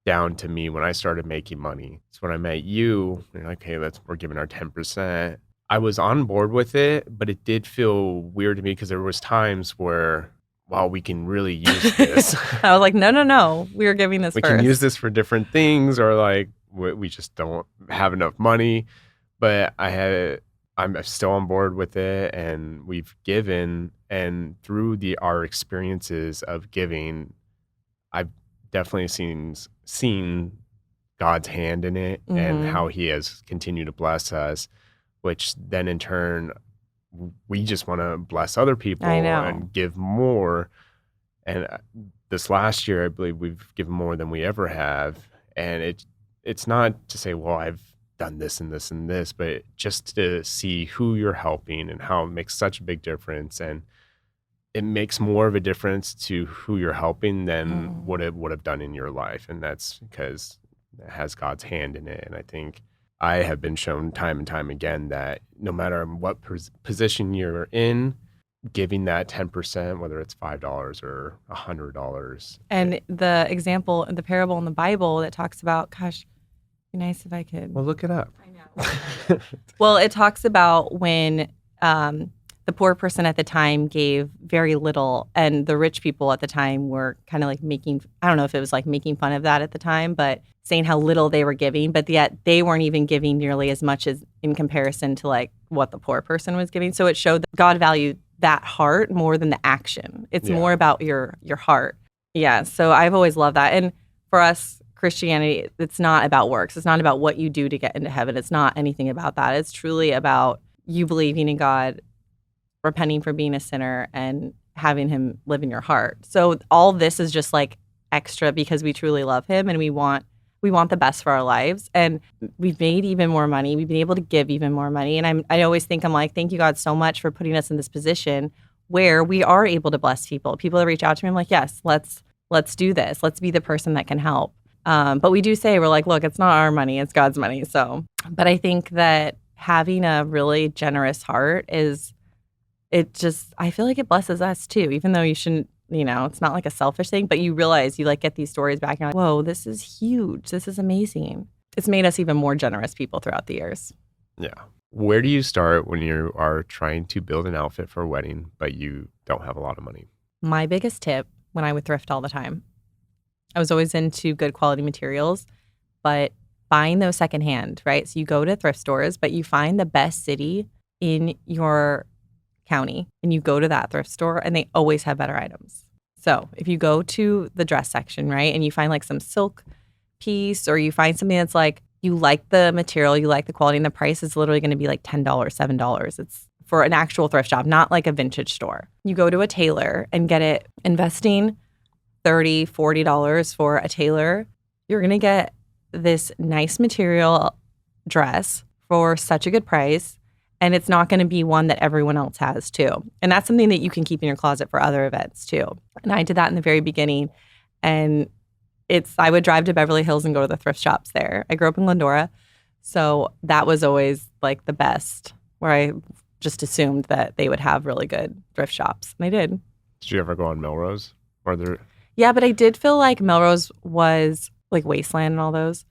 Speaker 1: down to me when I started making money. So when I met you, you're like, hey, we're giving our 10%. I was on board with it, but it did feel weird to me because there was times where, wow, we can really use this.
Speaker 2: I was like, no, we were giving this
Speaker 1: we
Speaker 2: first.
Speaker 1: can use this for different things, or like we just don't have enough money. But I'm still on board with it, and we've given, and through our experiences of giving, I've definitely seen God's hand in it and how He has continued to bless us, which then in turn, we just want to bless other people and give more. And this last year, I believe we've given more than we ever have. And it's not to say, well, I've done this and this and this, but just to see who you're helping and how it makes such a big difference. And it makes more of a difference to who you're helping than what it would have done in your life. And that's because it has God's hand in it. And I think I have been shown time and time again that no matter what position you're in, giving that 10%, whether it's $5 or $100. And
Speaker 2: the example, the parable in the Bible that talks about, gosh, it'd be nice if I could.
Speaker 1: Well, look it up.
Speaker 2: I know. Well, it talks about when the poor person at the time gave very little, and the rich people at the time were kind of like I don't know if it was like making fun of that at the time, but saying how little they were giving, but yet they weren't even giving nearly as much as in comparison to like what the poor person was giving. So it showed that God valued that heart more than the action. It's more about your heart. Yeah. So I've always loved that. And for us, Christianity, it's not about works. It's not about what you do to get into heaven. It's not anything about that. It's truly about you believing in God, repenting for being a sinner, and having Him live in your heart. So all this is just like extra because we truly love Him and we want the best for our lives. And we've made even more money. We've been able to give even more money. And I always think, I'm like, thank you, God, so much for putting us in this position where we are able to bless people. People that reach out to me, I'm like, yes, let's do this. Let's be the person that can help. But we do say, we're like, look, it's not our money, it's God's money. So, but I think that having a really generous heart I feel like it blesses us too, even though you shouldn't, it's not like a selfish thing, but you realize you like get these stories back and you're like, whoa, this is huge. This is amazing. It's made us even more generous people throughout the years.
Speaker 1: Yeah. Where do you start when you are trying to build an outfit for a wedding, but you don't have a lot of money?
Speaker 2: My biggest tip when I would thrift all the time, I was always into good quality materials, but buying those secondhand, right? So you go to thrift stores, but you find the best city in your county and you go to that thrift store and they always have better items. So if you go to the dress section, right, and you find like some silk piece or you find something that's like, you like the material, you like the quality, and the price is literally going to be like $10, $7. It's for an actual thrift shop, not like a vintage store. You go to a tailor and get it, investing $30, $40 for a tailor, you're going to get this nice material dress for such a good price. And it's not going to be one that everyone else has too. And that's something that you can keep in your closet for other events too. And I did that in the very beginning. And I would drive to Beverly Hills and go to the thrift shops there. I grew up in Glendora. So that was always like the best, where I just assumed that they would have really good thrift shops. And they did.
Speaker 1: Did you ever go on Melrose?
Speaker 2: Yeah, but I did feel like Melrose was like Wasteland and all those.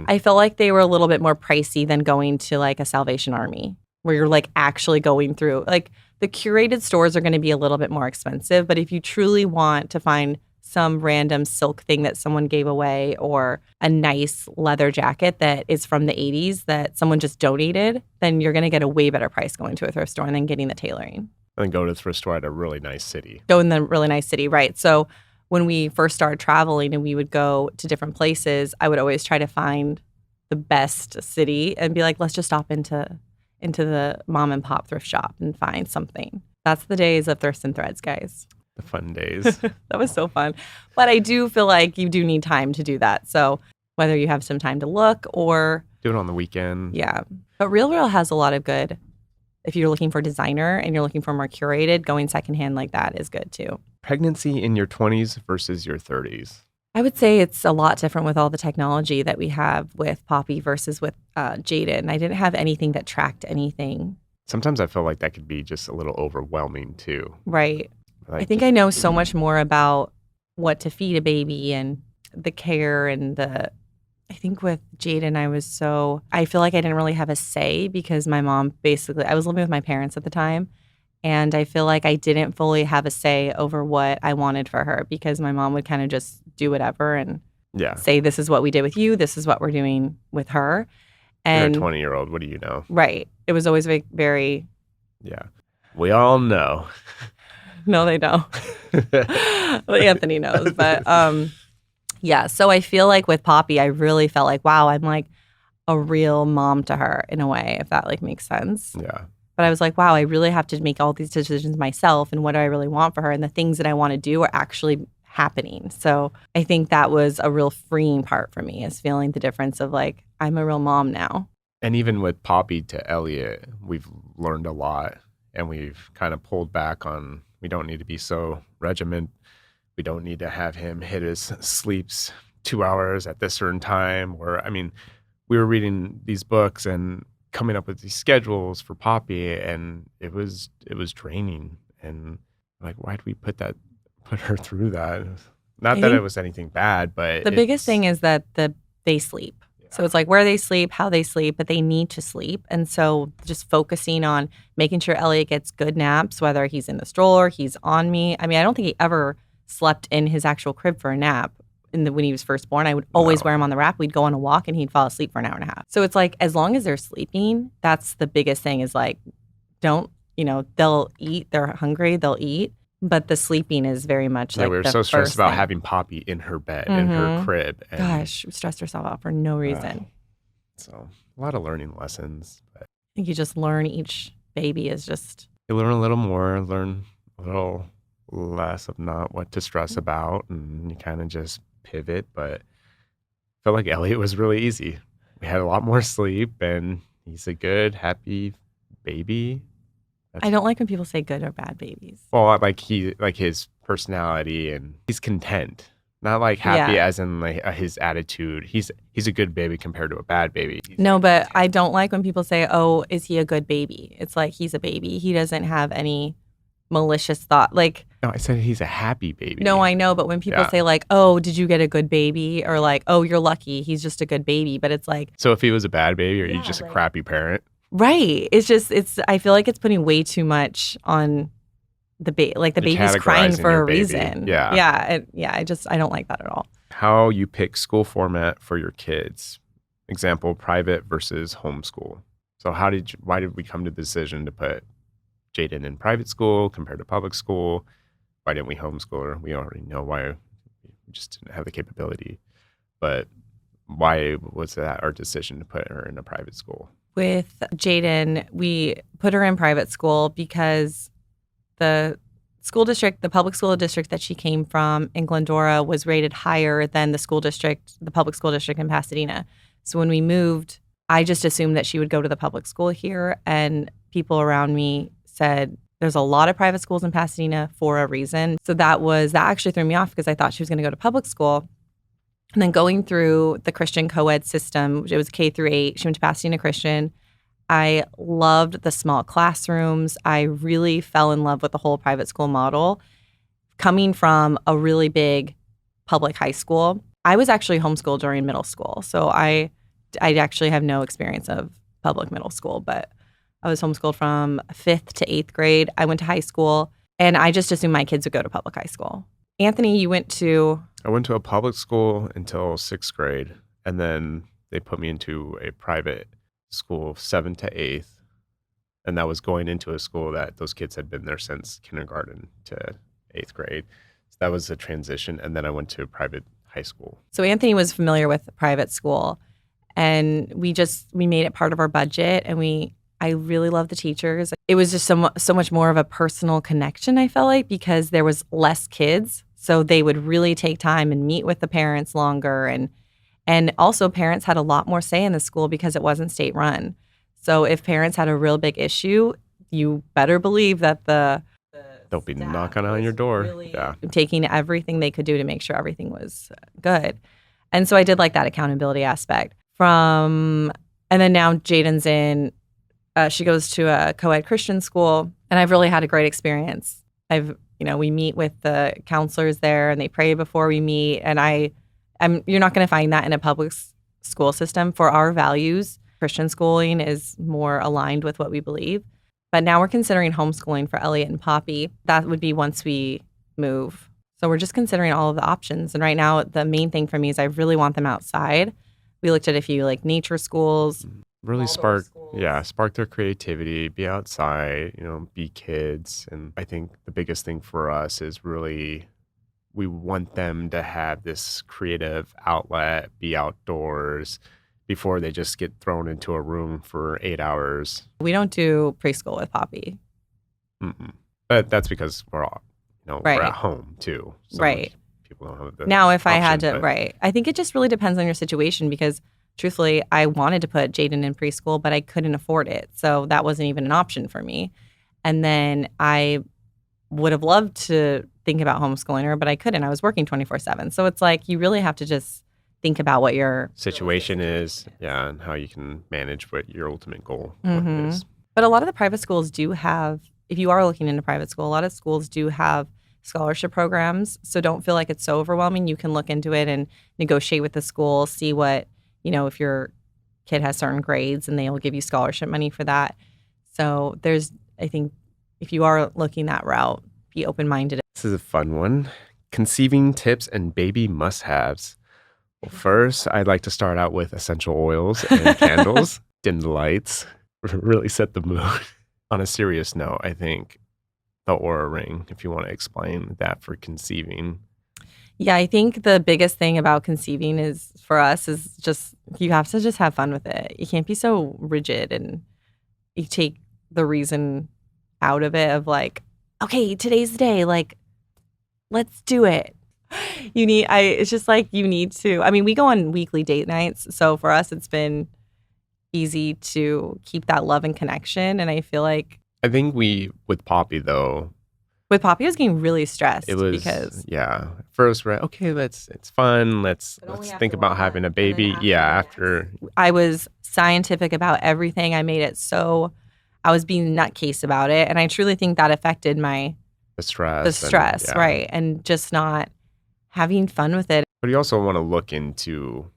Speaker 2: I felt like they were a little bit more pricey than going to like a Salvation Army, where you're like actually going through. Like the curated stores are going to be a little bit more expensive, but if you truly want to find some random silk thing that someone gave away or a nice leather jacket that is from the 80s that someone just donated, then you're going to get a way better price going to a thrift store and then getting the tailoring.
Speaker 1: And then go to a thrift store at a really nice city.
Speaker 2: Go in the really nice city, right. So when we first started traveling and we would go to different places, I would always try to find the best city and be like, let's just stop into the mom and pop thrift shop and find something. That's the days of Thirst and Threads, guys.
Speaker 1: The fun days.
Speaker 2: That was so fun. But I do feel like you do need time to do that. So whether you have some time to look or
Speaker 1: do it on the weekend.
Speaker 2: Yeah. But Real has a lot of good. If you're looking for designer and you're looking for more curated, going secondhand like that is good too.
Speaker 1: Pregnancy in your 20s versus your 30s.
Speaker 2: I would say it's a lot different with all the technology that we have with Poppy versus with Jaden. I didn't have anything that tracked anything.
Speaker 1: Sometimes I feel like that could be just a little overwhelming too.
Speaker 2: Right.
Speaker 1: Like,
Speaker 2: I think I know so much more about what to feed a baby and the care and I think with Jaden, I feel like I didn't really have a say because my mom I was living with my parents at the time. And I feel like I didn't fully have a say over what I wanted for her because my mom would kind of just do whatever and say, this is what we did with you. This is what we're doing with her. And
Speaker 1: you're a 20-year-old. What do you know?
Speaker 2: Right. It was always very.
Speaker 1: Yeah. We all know.
Speaker 2: No, they don't. Well, Anthony knows. But yeah. So I feel like with Poppy, I really felt like, wow, I'm like a real mom to her in a way, if that like makes sense.
Speaker 1: Yeah.
Speaker 2: But I was like, wow, I really have to make all these decisions myself. And what do I really want for her? And the things that I want to do are actually happening. So I think that was a real freeing part for me, is feeling the difference of like, I'm a real mom now.
Speaker 1: And even with Poppy to Elliot, we've learned a lot. And we've kind of pulled back on, we don't need to be so regimented. We don't need to have him hit his sleeps 2 hours at this certain time. Or, I mean, we were reading these books and coming up with these schedules for Poppy, and it was draining. And like, why did we put her through that? Not that it was anything bad, but
Speaker 2: the biggest thing is that they sleep. Yeah. So it's like where they sleep, how they sleep, but they need to sleep. And so just focusing on making sure Elliot gets good naps, whether he's in the stroller, he's on me. I mean, I don't think he ever slept in his actual crib for a nap. When he was first born, I would always wear him on the wrap. We'd go on a walk and he'd fall asleep for an hour and a half. So it's like, as long as they're sleeping, that's the biggest thing, is like, they'll eat, they're hungry, they'll eat. But the sleeping is very much like,
Speaker 1: we were so stressed about having Poppy in her bed, in her crib. And
Speaker 2: gosh, we stressed herself out for no reason.
Speaker 1: So a lot of learning lessons. But
Speaker 2: I think you just learn, each baby is just.
Speaker 1: You learn a little more, learn a little less of not what to stress about, and you kind of just pivot. But I felt like Elliot was really easy. We had a lot more sleep, and he's a good, happy baby.
Speaker 2: I don't like when people say good or bad babies.
Speaker 1: Well, like his personality, and he's content, not like happy as in like his attitude. He's a good baby compared to a bad baby.
Speaker 2: No, but I don't like when people say, "Oh, is he a good baby?" It's like, he's a baby. He doesn't have any malicious thought. Like,
Speaker 1: no, I said he's a happy baby.
Speaker 2: No, I know, but when people say like, "Oh, did you get a good baby?" or like, "Oh, you're lucky, he's just a good baby," but it's like,
Speaker 1: so if he was a bad baby, are you just a crappy parent?
Speaker 2: Right. It's I feel like it's putting way too much on the baby. Like, the baby's crying for a reason.
Speaker 1: Yeah.
Speaker 2: I don't like that at all.
Speaker 1: How you pick school format for your kids. Example, private versus homeschool. So why did we come to the decision to put Jaden in private school compared to public school? Why didn't we homeschool her? We already know why. We just didn't have the capability. But why was that our decision to put her in a private school?
Speaker 2: With Jaden, we put her in private school because the public school district that she came from in Glendora was rated higher than the public school district in Pasadena. So when we moved, I just assumed that she would go to the public school here, and people around me said there's a lot of private schools in Pasadena for a reason. So that actually threw me off because I thought she was going to go to public school. And then going through the Christian co-ed system, it was K through 8. She went to Pasadena Christian. I loved the small classrooms. I really fell in love with the whole private school model. Coming from a really big public high school, I was actually homeschooled during middle school. So I actually have no experience of public middle school, but I was homeschooled from 5th to 8th grade. I went to high school, and I just assumed my kids would go to public high school. Anthony, you went to?
Speaker 1: I went to a public school until 6th grade, and then they put me into a private school 7th to 8th, and that was going into a school that those kids had been there since kindergarten to 8th grade. So that was a transition, and then I went to a private high school.
Speaker 2: So Anthony was familiar with private school, and we made it part of our budget, and I really love the teachers. It was just so much more of a personal connection, I felt like, because there was less kids. So they would really take time and meet with the parents longer. And also parents had a lot more say in the school because it wasn't state run. So if parents had a real big issue, you better believe that
Speaker 1: they'll be knocking on your door.
Speaker 2: Really taking everything they could do to make sure everything was good. And so I did like that accountability aspect. And then now Jaden's in, she goes to a co-ed Christian school, and I've really had a great experience. We meet with the counselors there, and they pray before we meet. And you're not going to find that in a public school system. For our values, Christian schooling is more aligned with what we believe. But now we're considering homeschooling for Elliot and Poppy. That would be once we move. So we're just considering all of the options. And right now, the main thing for me is I really want them outside. We looked at a few like nature schools.
Speaker 1: Really spark their creativity, be outside, be kids. And I think the biggest thing for us is really we want them to have this creative outlet, be outdoors before they just get thrown into a room for 8 hours.
Speaker 2: We don't do preschool with Poppy.
Speaker 1: But that's because we're all,
Speaker 2: right.
Speaker 1: We're at home too. So
Speaker 2: right.
Speaker 1: People don't have the
Speaker 2: now, if
Speaker 1: option,
Speaker 2: I had to, right. I think it just really depends on your situation because truthfully, I wanted to put Jaden in preschool, but I couldn't afford it. So that wasn't even an option for me. And then I would have loved to think about homeschooling her, but I couldn't. I was working 24/7. So it's like you really have to just think about what your
Speaker 1: situation is, and how you can manage what your ultimate goal is.
Speaker 2: But a lot of the private schools do have, if you are looking into private school, a lot of schools do have scholarship programs. So don't feel like it's so overwhelming. You can look into it and negotiate with the school, see what, if your kid has certain grades and they'll give you scholarship money for that. So I think if you are looking that route, be open-minded.
Speaker 1: This is a fun one. Conceiving tips and baby must-haves. Well, first, I'd like to start out with essential oils and candles. Dim the lights. Really set the mood. On a serious note, I think the Aura ring, if you want to explain that for conceiving.
Speaker 2: Yeah, I think the biggest thing about conceiving is for us is just you have to just have fun with it. You can't be so rigid and you take the reason out of it of like, okay, today's the day, like, let's do it. It's just like you need to, we go on weekly date nights. So for us, it's been easy to keep that love and connection. And I feel like.
Speaker 1: I think with Poppy though.
Speaker 2: With Poppy, I was getting really stressed.
Speaker 1: It was,
Speaker 2: because.
Speaker 1: Yeah. First, we're like, okay, it's fun. Let's think about having a baby. After.
Speaker 2: I was scientific about everything. I made it so, I was being nutcase about it. And I truly think that affected the stress, right. And just not having fun with it.
Speaker 1: But you also want to look into,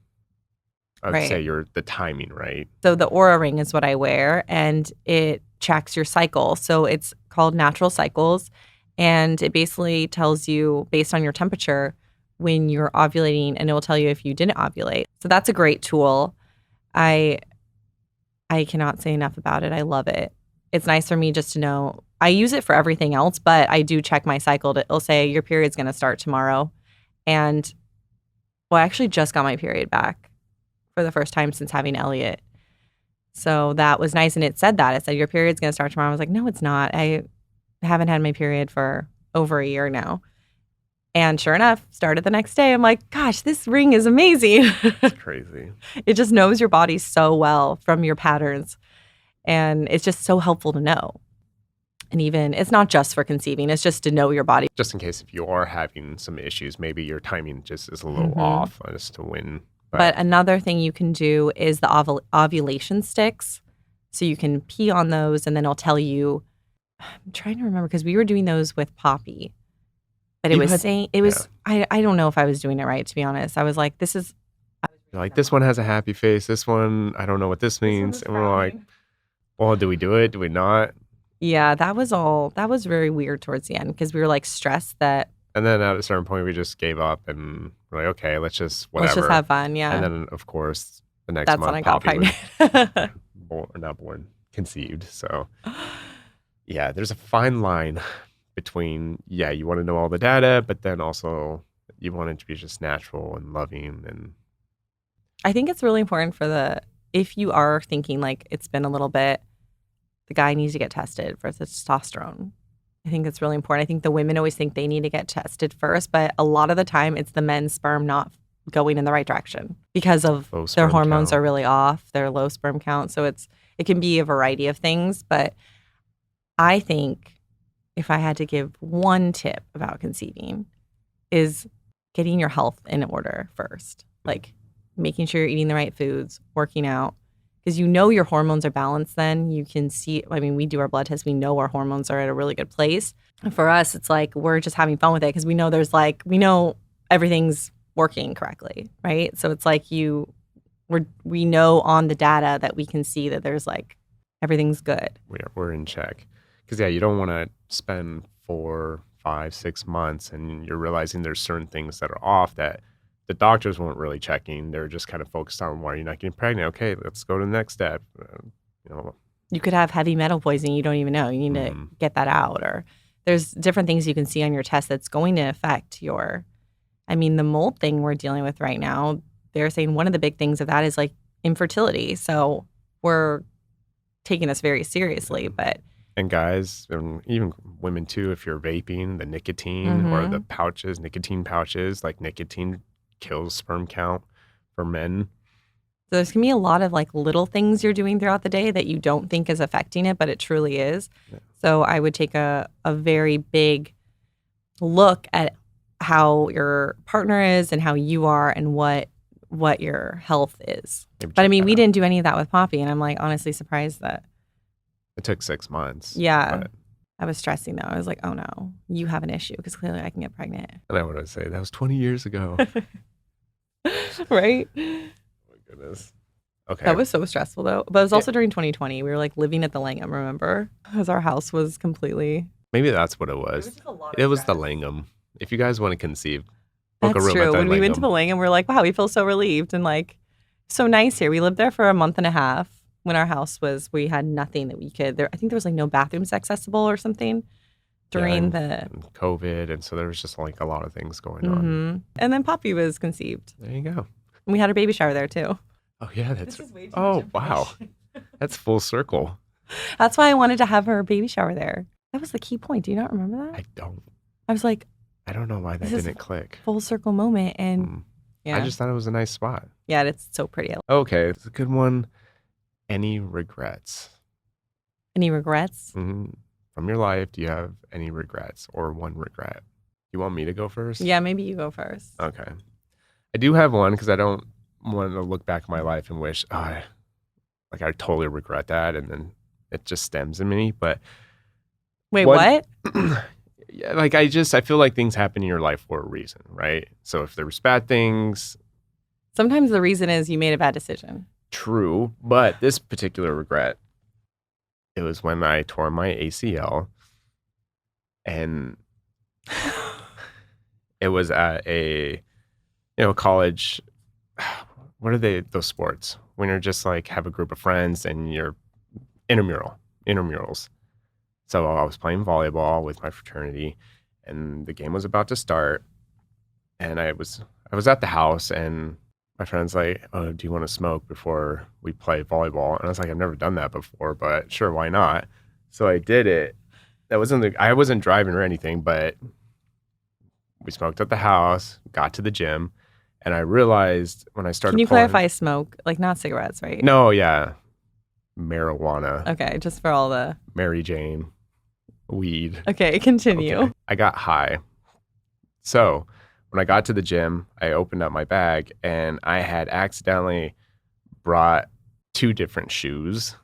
Speaker 1: I would say, the timing, right?
Speaker 2: So the Aura ring is what I wear, and it tracks your cycle. So it's called Natural Cycles, and it basically tells you, based on your temperature, when you're ovulating, and it will tell you if you didn't ovulate. So that's a great tool. I cannot say enough about it. I love it. It's nice for me just to know. I use it for everything else, but I do check my cycle. It'll say your period's going to start tomorrow. And, I actually just got my period back for the first time since having Elliot. So that was nice. And it said that. It said, your period's going to start tomorrow. I was like, no, it's not. I haven't had my period for over a year now. And sure enough, started the next day. I'm like, gosh, this ring is amazing.
Speaker 1: It's crazy.
Speaker 2: It just knows your body so well from your patterns. And it's just so helpful to know. And even, it's not just for conceiving, it's just to know your body.
Speaker 1: Just in case if you are having some issues, maybe your timing just is a little
Speaker 2: Mhm.
Speaker 1: off as to when.
Speaker 2: But another thing you can do is the ovulation sticks. So you can pee on those and then it'll tell you. I'm trying to remember because we were doing those with Poppy. But it
Speaker 1: You
Speaker 2: was
Speaker 1: had-
Speaker 2: saying, it was, I don't know if I was doing it right, to be honest. I was like, this is.
Speaker 1: You're like, this one has a happy face. This one, I don't know what this means. And we're like, well, do we do it? Do we not?
Speaker 2: Yeah, that was very weird towards the end because we were like stressed that.
Speaker 1: And then at a certain point, we just gave up and we're like, okay, let's just whatever.
Speaker 2: Let's just have fun. Yeah.
Speaker 1: And then, of course, the next
Speaker 2: That's
Speaker 1: month,
Speaker 2: when I got
Speaker 1: Poppy
Speaker 2: pregnant.
Speaker 1: was not born, conceived. So, yeah, there's a fine line between, you want to know all the data, but then also you want it to be just natural and loving. And
Speaker 2: I think it's really important if you are thinking like it's been a little bit, the guy needs to get tested for testosterone. I think it's really important. I think the women always think they need to get tested first, but a lot of the time it's the men's sperm not going in the right direction because of their hormones are really off, their low sperm count. So it can be a variety of things, but I think if I had to give one tip about conceiving is getting your health in order first. Like making sure you're eating the right foods, working out, because your hormones are balanced then. You can see, we do our blood tests. We know our hormones are at a really good place. And for us, it's like we're just having fun with it because we know everything's working correctly, right? So it's like we know on the data that we can see that there's like everything's good.
Speaker 1: We're in check. Because, you don't want to spend 4, 5, 6 months and you're realizing there's certain things that are off that the doctors weren't really checking. They're just kind of focused on why you're not getting pregnant. Okay, let's go to the next step.
Speaker 2: You could have heavy metal poisoning. You don't even know. You need to get that out. Or there's different things you can see on your test that's going to affect the mold thing we're dealing with right now. They're saying one of the big things of that is like infertility. So we're taking this very seriously, but.
Speaker 1: And guys, and even women too, if you're vaping, the nicotine or the nicotine pouches, like nicotine kills sperm count for men.
Speaker 2: So there's going to be a lot of like little things you're doing throughout the day that you don't think is affecting it, but it truly is. Yeah. So I would take a very big look at how your partner is and how you are and what your health is. But we didn't do any of that with Poppy, and I'm like honestly surprised that.
Speaker 1: It took 6 months.
Speaker 2: Yeah. I was stressing though. I was like, oh no, you have an issue because clearly I can get pregnant.
Speaker 1: And I would say that was 20 years ago.
Speaker 2: Right?
Speaker 1: Oh my goodness. Okay.
Speaker 2: That was so stressful though. But it was also during 2020. We were like living at the Langham, remember? Because our house was completely.
Speaker 1: Maybe that's what it was. It was the Langham. If you guys want to conceive, book
Speaker 2: that's
Speaker 1: a room
Speaker 2: true.
Speaker 1: at the
Speaker 2: When we
Speaker 1: Langham.
Speaker 2: went to the Langham, we were like, wow, we feel so relieved and like so nice here. We lived there for a month and a half. When our house we had nothing that we could. I think there was like no bathrooms accessible or something during the
Speaker 1: COVID, and so there was just like a lot of things going on.
Speaker 2: And then Poppy was conceived.
Speaker 1: There you go.
Speaker 2: And we had our baby shower there too.
Speaker 1: Oh yeah, that's. Oh wow, that's full circle.
Speaker 2: That's why I wanted to have her baby shower there. That was the key point. Do you not remember that?
Speaker 1: I don't.
Speaker 2: I was like,
Speaker 1: I don't know why that didn't click.
Speaker 2: Full circle moment, and
Speaker 1: I just thought it was a nice spot.
Speaker 2: Yeah, it's so pretty.
Speaker 1: Okay, it's a good one. Any regrets?
Speaker 2: Any regrets?
Speaker 1: Mm-hmm. From your life, do you have any regrets or one regret? You want me to go first?
Speaker 2: Yeah, maybe you go first.
Speaker 1: Okay. I do have one because I don't want to look back at my life and wish, I totally regret that. And then it just stems in me. But
Speaker 2: wait, what?
Speaker 1: Yeah, I feel like things happen in your life for a reason, right? So if there was bad things.
Speaker 2: Sometimes the reason is you made a bad decision.
Speaker 1: True, but this particular regret, it was when I tore my ACL, and it was at a, college. What are those sports when you're just like have a group of friends and you're intramurals. So I was playing volleyball with my fraternity, and the game was about to start, and I was at the house and. My friend's like, oh, do you want to smoke before we play volleyball? And I was like, I've never done that before, but sure, why not? So I did it. I wasn't driving or anything, but we smoked at the house, got to the gym, and I realized when I started
Speaker 2: Can you clarify smoke? Like not cigarettes, right?
Speaker 1: No, yeah. marijuana,
Speaker 2: Okay, just for all the...
Speaker 1: Mary Jane, weed.
Speaker 2: Okay, continue.
Speaker 1: Okay. I got high. So when I got to the gym, I opened up my bag and I had accidentally brought 2 different shoes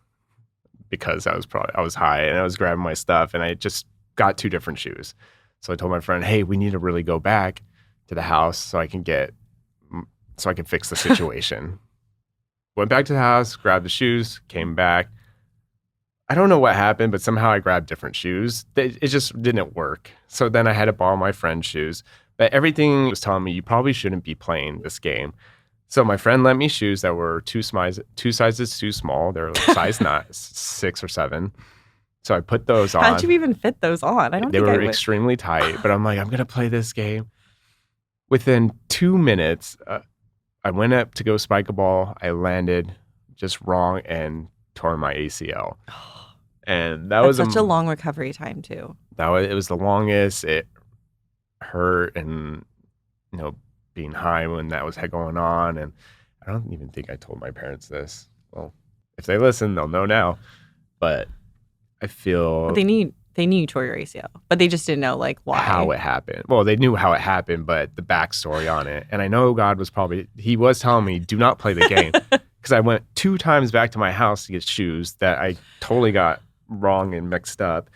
Speaker 1: because I was high and I was grabbing my stuff and I just got 2 different shoes. So I told my friend, hey, we need to really go back to the house so I can fix the situation. Went back to the house, grabbed the shoes, came back. I don't know what happened, but somehow I grabbed different shoes. It just didn't work. So then I had to borrow my friend's shoes. But everything was telling me you probably shouldn't be playing this game. So my friend lent me shoes that were 2 sizes too small. They're like size not 6 or 7. So I put those on.
Speaker 2: How'd you even fit those on?
Speaker 1: They were extremely tight, but I'm like, I'm going to play this game. Within 2 minutes, I went up to go spike a ball. I landed just wrong and tore my ACL. And
Speaker 2: That's such a long recovery time too.
Speaker 1: It was the longest. It hurt, and being high when that was going on. And I don't even think I told my parents this. Well, if they listen, they'll know now. But I feel
Speaker 2: But they knew you tore your ACL, but they just didn't know like why.
Speaker 1: How it happened. Well, they knew how it happened, but the backstory on it. And I know God was telling me, do not play the game. Because I went 2 times back to my house to get shoes that I totally got wrong and mixed up.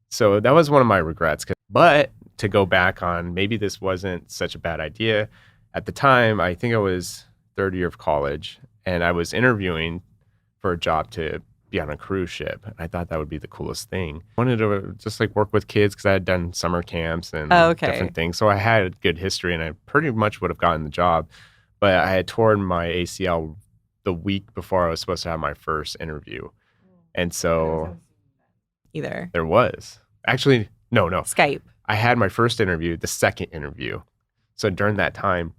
Speaker 1: So that was one of my regrets. But to go back on, maybe this wasn't such a bad idea. At the time, I think I was third year of college, and I was interviewing for a job to be on a cruise ship. And I thought that would be the coolest thing. I wanted to just like work with kids because I had done summer camps and different things. So I had a good history, and I pretty much would have gotten the job. But I had torn my ACL the week before I was supposed to have my first interview. And so there was actually no
Speaker 2: Skype.
Speaker 1: I had my first interview, the second interview. So during that time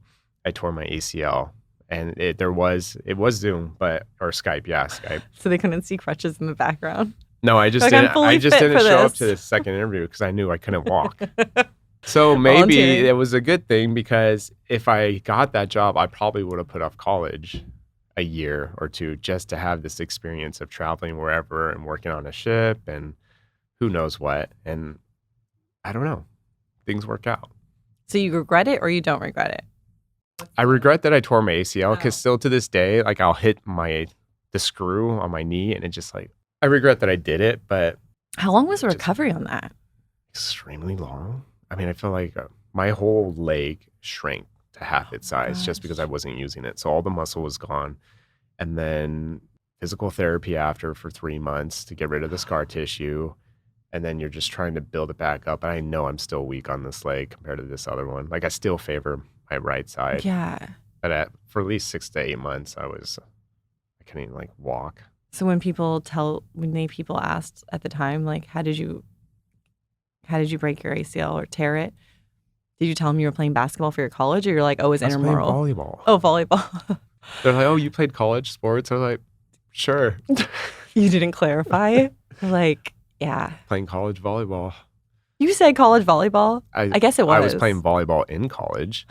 Speaker 1: I tore my ACL, and it was Zoom, or Skype. Yeah, Skype.
Speaker 2: So they couldn't see crutches in the background.
Speaker 1: No, I just didn't show up to the second interview because I knew I couldn't walk. So maybe it was a good thing, because if I got that job, I probably would have put off college a year or 2 just to have this experience of traveling wherever and working on a ship and who knows what. And I don't know. Things work out.
Speaker 2: So you regret it or you don't regret it?
Speaker 1: I regret that I tore my ACL, because still to this day, like I'll hit the screw on my knee and it just like, I regret that I did it. But
Speaker 2: how long was the recovery on that?
Speaker 1: Extremely long. I mean, I feel like my whole leg shrank to half its size just because I wasn't using it. So all the muscle was gone. And then physical therapy after for 3 months to get rid of the scar tissue. And then you're just trying to build it back up. And I know I'm still weak on this leg compared to this other one. Like I still favor my right side.
Speaker 2: Yeah.
Speaker 1: But for at least 6 to 8 months, I couldn't even like walk.
Speaker 2: So when people asked at the time, like, how did you break your ACL or tear it? Did you tell them you were playing basketball for your college, or you're like, oh, it was intramural?
Speaker 1: Volleyball.
Speaker 2: Oh, volleyball.
Speaker 1: They're like, oh, you played college sports? I was like, sure.
Speaker 2: You didn't clarify? Like, yeah.
Speaker 1: Playing college volleyball.
Speaker 2: You said college volleyball? I guess it was.
Speaker 1: I was playing volleyball in college.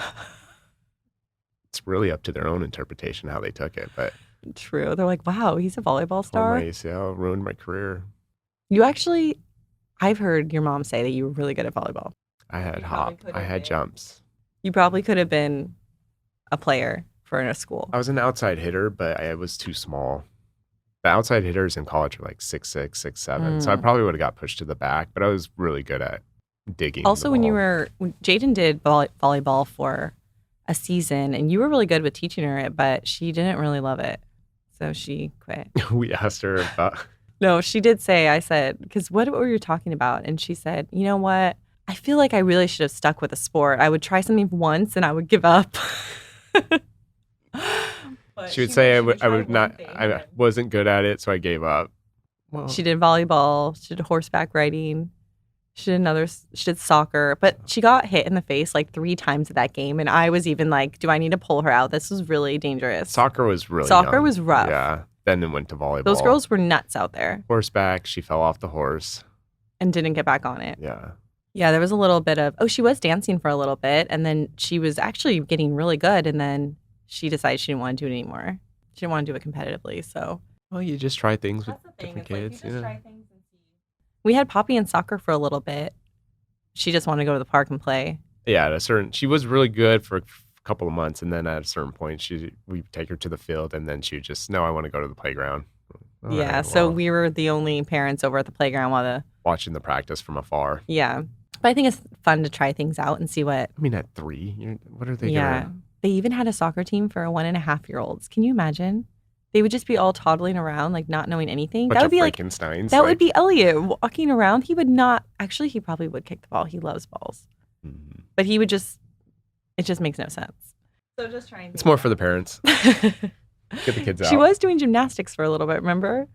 Speaker 1: It's really up to their own interpretation how they took it, but
Speaker 2: true. They're like, wow, he's a volleyball star.
Speaker 1: My ACL ruined my career.
Speaker 2: I've heard your mom say that you were really good at volleyball.
Speaker 1: I had jumps.
Speaker 2: You probably could have been a player for a school.
Speaker 1: I was an outside hitter, but I was too small. The outside hitters in college were like 6'6", 6'7". So I probably would have got pushed to the back, but I was really good at digging.
Speaker 2: Also, when Jaden did volleyball for a season, and you were really good with teaching her it, but she didn't really love it. So she quit.
Speaker 1: We asked her about...
Speaker 2: No, she did say, I said, because what were you talking about? And she said, you know what? I feel like I really should have stuck with a sport. I would try something once and I would give up.
Speaker 1: She would say I wasn't good at it, so I gave up.
Speaker 2: Well, she did volleyball. She did horseback riding. She did soccer. But she got hit in the face like 3 times at that game. And I was even like, do I need to pull her out? This was really dangerous.
Speaker 1: Soccer was rough.
Speaker 2: Yeah.
Speaker 1: Then it went to volleyball.
Speaker 2: Those girls were nuts out there.
Speaker 1: Horseback. She fell off the horse.
Speaker 2: And didn't get back on it.
Speaker 1: Yeah.
Speaker 2: Yeah, there was a little bit of, she was dancing for a little bit. And then she was actually getting really good. And then she decided she didn't want to do it anymore. She didn't want to do it competitively. So
Speaker 1: Well, you just try things with
Speaker 2: That's the thing.
Speaker 1: different
Speaker 2: It's like you
Speaker 1: kids.
Speaker 2: just try things and see. We had Poppy in soccer for a little bit. She just wanted to go to the park and play.
Speaker 1: Yeah, she was really good for a couple of months, and then at a certain point, we take her to the field, and then she would just, no, I want to go to the playground. All
Speaker 2: Yeah,
Speaker 1: right,
Speaker 2: so
Speaker 1: well,
Speaker 2: we were the only parents over at the playground while
Speaker 1: watching the practice from afar.
Speaker 2: yeah. But I think it's fun to try things out and see what.
Speaker 1: I mean, at 3, what are they
Speaker 2: Yeah.
Speaker 1: gonna?
Speaker 2: They even had a soccer team for 1.5-year-olds. Can you imagine? They would just be all toddling around, like not knowing anything.
Speaker 1: Bunch
Speaker 2: That would
Speaker 1: of
Speaker 2: be like
Speaker 1: Frankensteins.
Speaker 2: that would be Elliot walking around. He would not actually. He probably would kick the ball. He loves balls, but he would just. It just makes no sense. So just trying.
Speaker 1: It's more for the parents. Get the kids out.
Speaker 2: She was doing gymnastics for a little bit, remember?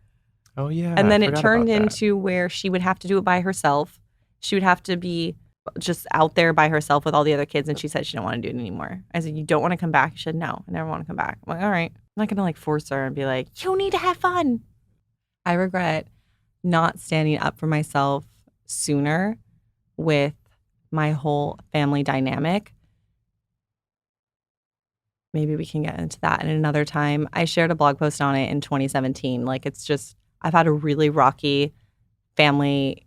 Speaker 1: Oh yeah.
Speaker 2: And then
Speaker 1: I
Speaker 2: it
Speaker 1: forgot
Speaker 2: turned
Speaker 1: about that.
Speaker 2: into where she would have to do it by herself. She would have to be just out there by herself with all the other kids. And she said she didn't want to do it anymore. I said, you don't want to come back? She said, no, I never want to come back. I'm like, all right. I'm not going to like force her and be like, you need to have fun. I regret not standing up for myself sooner with my whole family dynamic. Maybe we can get into that in another time. I shared a blog post on it in 2017. Like, it's just, I've had a really rocky family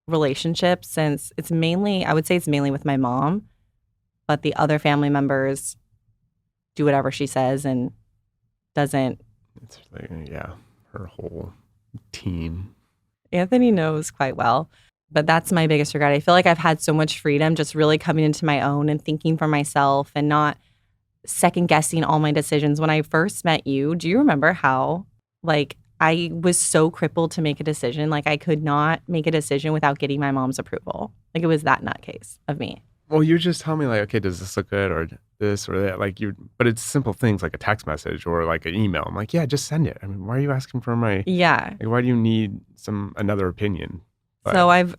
Speaker 2: relationship since I would say it's mainly with my mom, but the other family members do whatever she says and doesn't.
Speaker 1: It's like, yeah, her whole team.
Speaker 2: Anthony knows quite well, but that's my biggest regret. I feel like I've had so much freedom just really coming into my own and thinking for myself and not second guessing all my decisions. When I first met you, do you remember how like I was so crippled to make a decision? Like I could not make a decision without getting my mom's approval. Like it was that nutcase of me.
Speaker 1: Well, you just tell me like, okay, does this look good or this or that? Like but it's simple things like a text message or like an email. I'm like, yeah, just send it. I mean, why are you asking for my?
Speaker 2: Yeah.
Speaker 1: Like, why do you need another opinion? But,
Speaker 2: so I've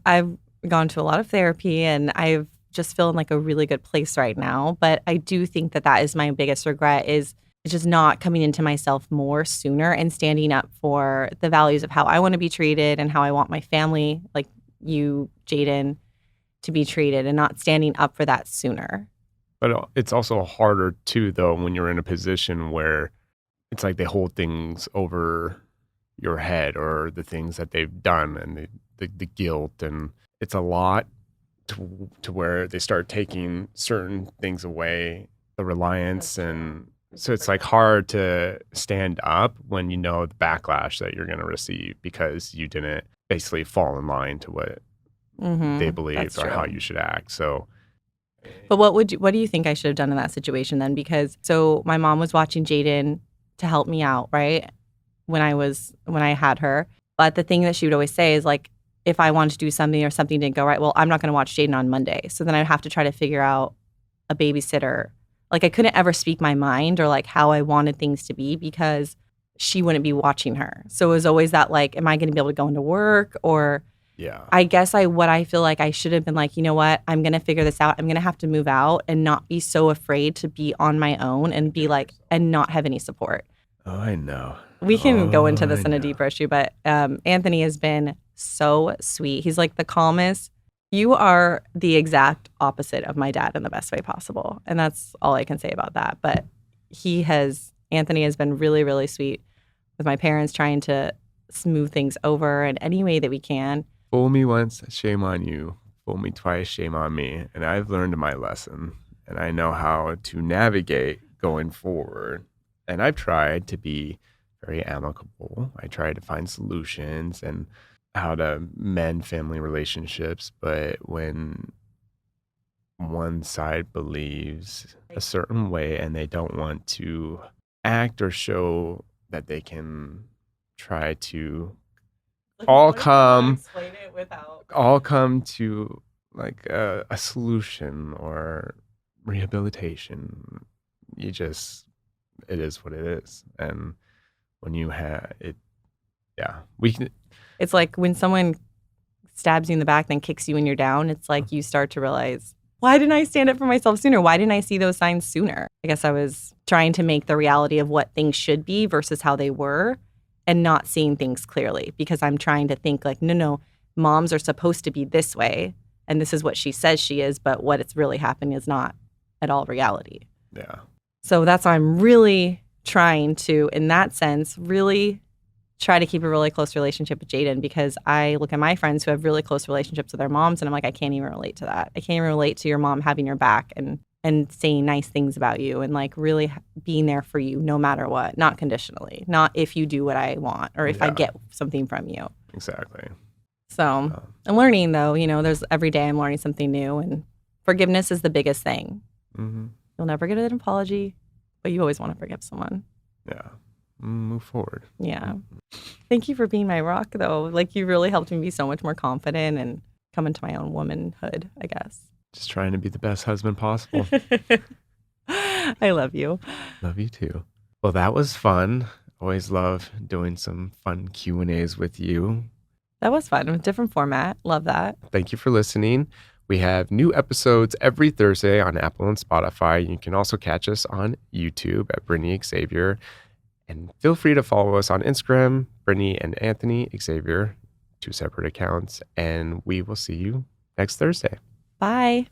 Speaker 2: gone to a lot of therapy and I've just feel in like a really good place right now. But I do think that is my biggest regret is just not coming into myself more sooner and standing up for the values of how I want to be treated and how I want my family, like you, Jaden, to be treated and not standing up for that sooner.
Speaker 1: But it's also harder too, though, when you're in a position where it's like they hold things over your head or the things that they've done and the guilt. And it's a lot to where they start taking certain things away, the reliance. And so it's like hard to stand up when you know the backlash that you're going to receive because you didn't basically fall in line to what they believed or how you should act. So,
Speaker 2: but what do you think I should have done in that situation then? Because so my mom was watching Jaden to help me out, right? When I had her. But the thing that she would always say is like, if I wanted to do something or something didn't go right, well, I'm not going to watch Jaden on Monday. So then I'd have to try to figure out a babysitter. Like I couldn't ever speak my mind or like how I wanted things to be because she wouldn't be watching her. So it was always that like, am I going to be able to go into work? Or
Speaker 1: yeah,
Speaker 2: I guess what I feel like I should have been like, you know what, I'm going to figure this out. I'm going to have to move out and not be so afraid to be on my own and be like, and not have any support.
Speaker 1: Oh, I know.
Speaker 2: We can go into this in a deeper issue, but Anthony has been so sweet. He's like the calmest. You are the exact opposite of my dad in the best way possible. And that's all I can say about that. But Anthony has been really, really sweet with my parents, trying to smooth things over in any way that we can.
Speaker 1: Fool me once, shame on you. Fool me twice, shame on me. And I've learned my lesson and I know how to navigate going forward. And I've tried to be very amicable. I try to find solutions and how to mend family relationships. But when one side believes a certain way and they don't want to act or show that they can try to all come to like a solution or rehabilitation, it is what it is. And when you have it,
Speaker 2: it's like when someone stabs you in the back, then kicks you when you're down, it's like you start to realize, why didn't I stand up for myself sooner? Why didn't I see those signs sooner? I guess I was trying to make the reality of what things should be versus how they were and not seeing things clearly because I'm trying to think like, no, moms are supposed to be this way and this is what she says she is, but what it's really happening is not at all reality.
Speaker 1: Yeah.
Speaker 2: So that's why I'm really trying to, in that sense, really try to keep a really close relationship with Jaden because I look at my friends who have really close relationships with their moms and I'm like, I can't even relate to that. I can't even relate to your mom having your back and saying nice things about you and like really being there for you no matter what, not conditionally, not if you do what I want or if I get something from you.
Speaker 1: Exactly.
Speaker 2: So I'm learning though, there's every day I'm learning something new and forgiveness is the biggest thing.
Speaker 1: Mm-hmm.
Speaker 2: You'll never get an apology, but you always want to forgive someone.
Speaker 1: Yeah. Move forward.
Speaker 2: Yeah. Thank you for being my rock, though. Like, you really helped me be so much more confident and come into my own womanhood, I guess.
Speaker 1: Just trying to be the best husband possible.
Speaker 2: I love you.
Speaker 1: Love you too. Well, that was fun. Always love doing some fun Q&As with you.
Speaker 2: That was fun. A different format. Love that.
Speaker 1: Thank you for listening. We have new episodes every Thursday on Apple and Spotify. You can also catch us on YouTube at Brittany Xavier. And feel free to follow us on Instagram, Brittany and Anthony Xavier, 2 separate accounts. And we will see you next Thursday.
Speaker 2: Bye.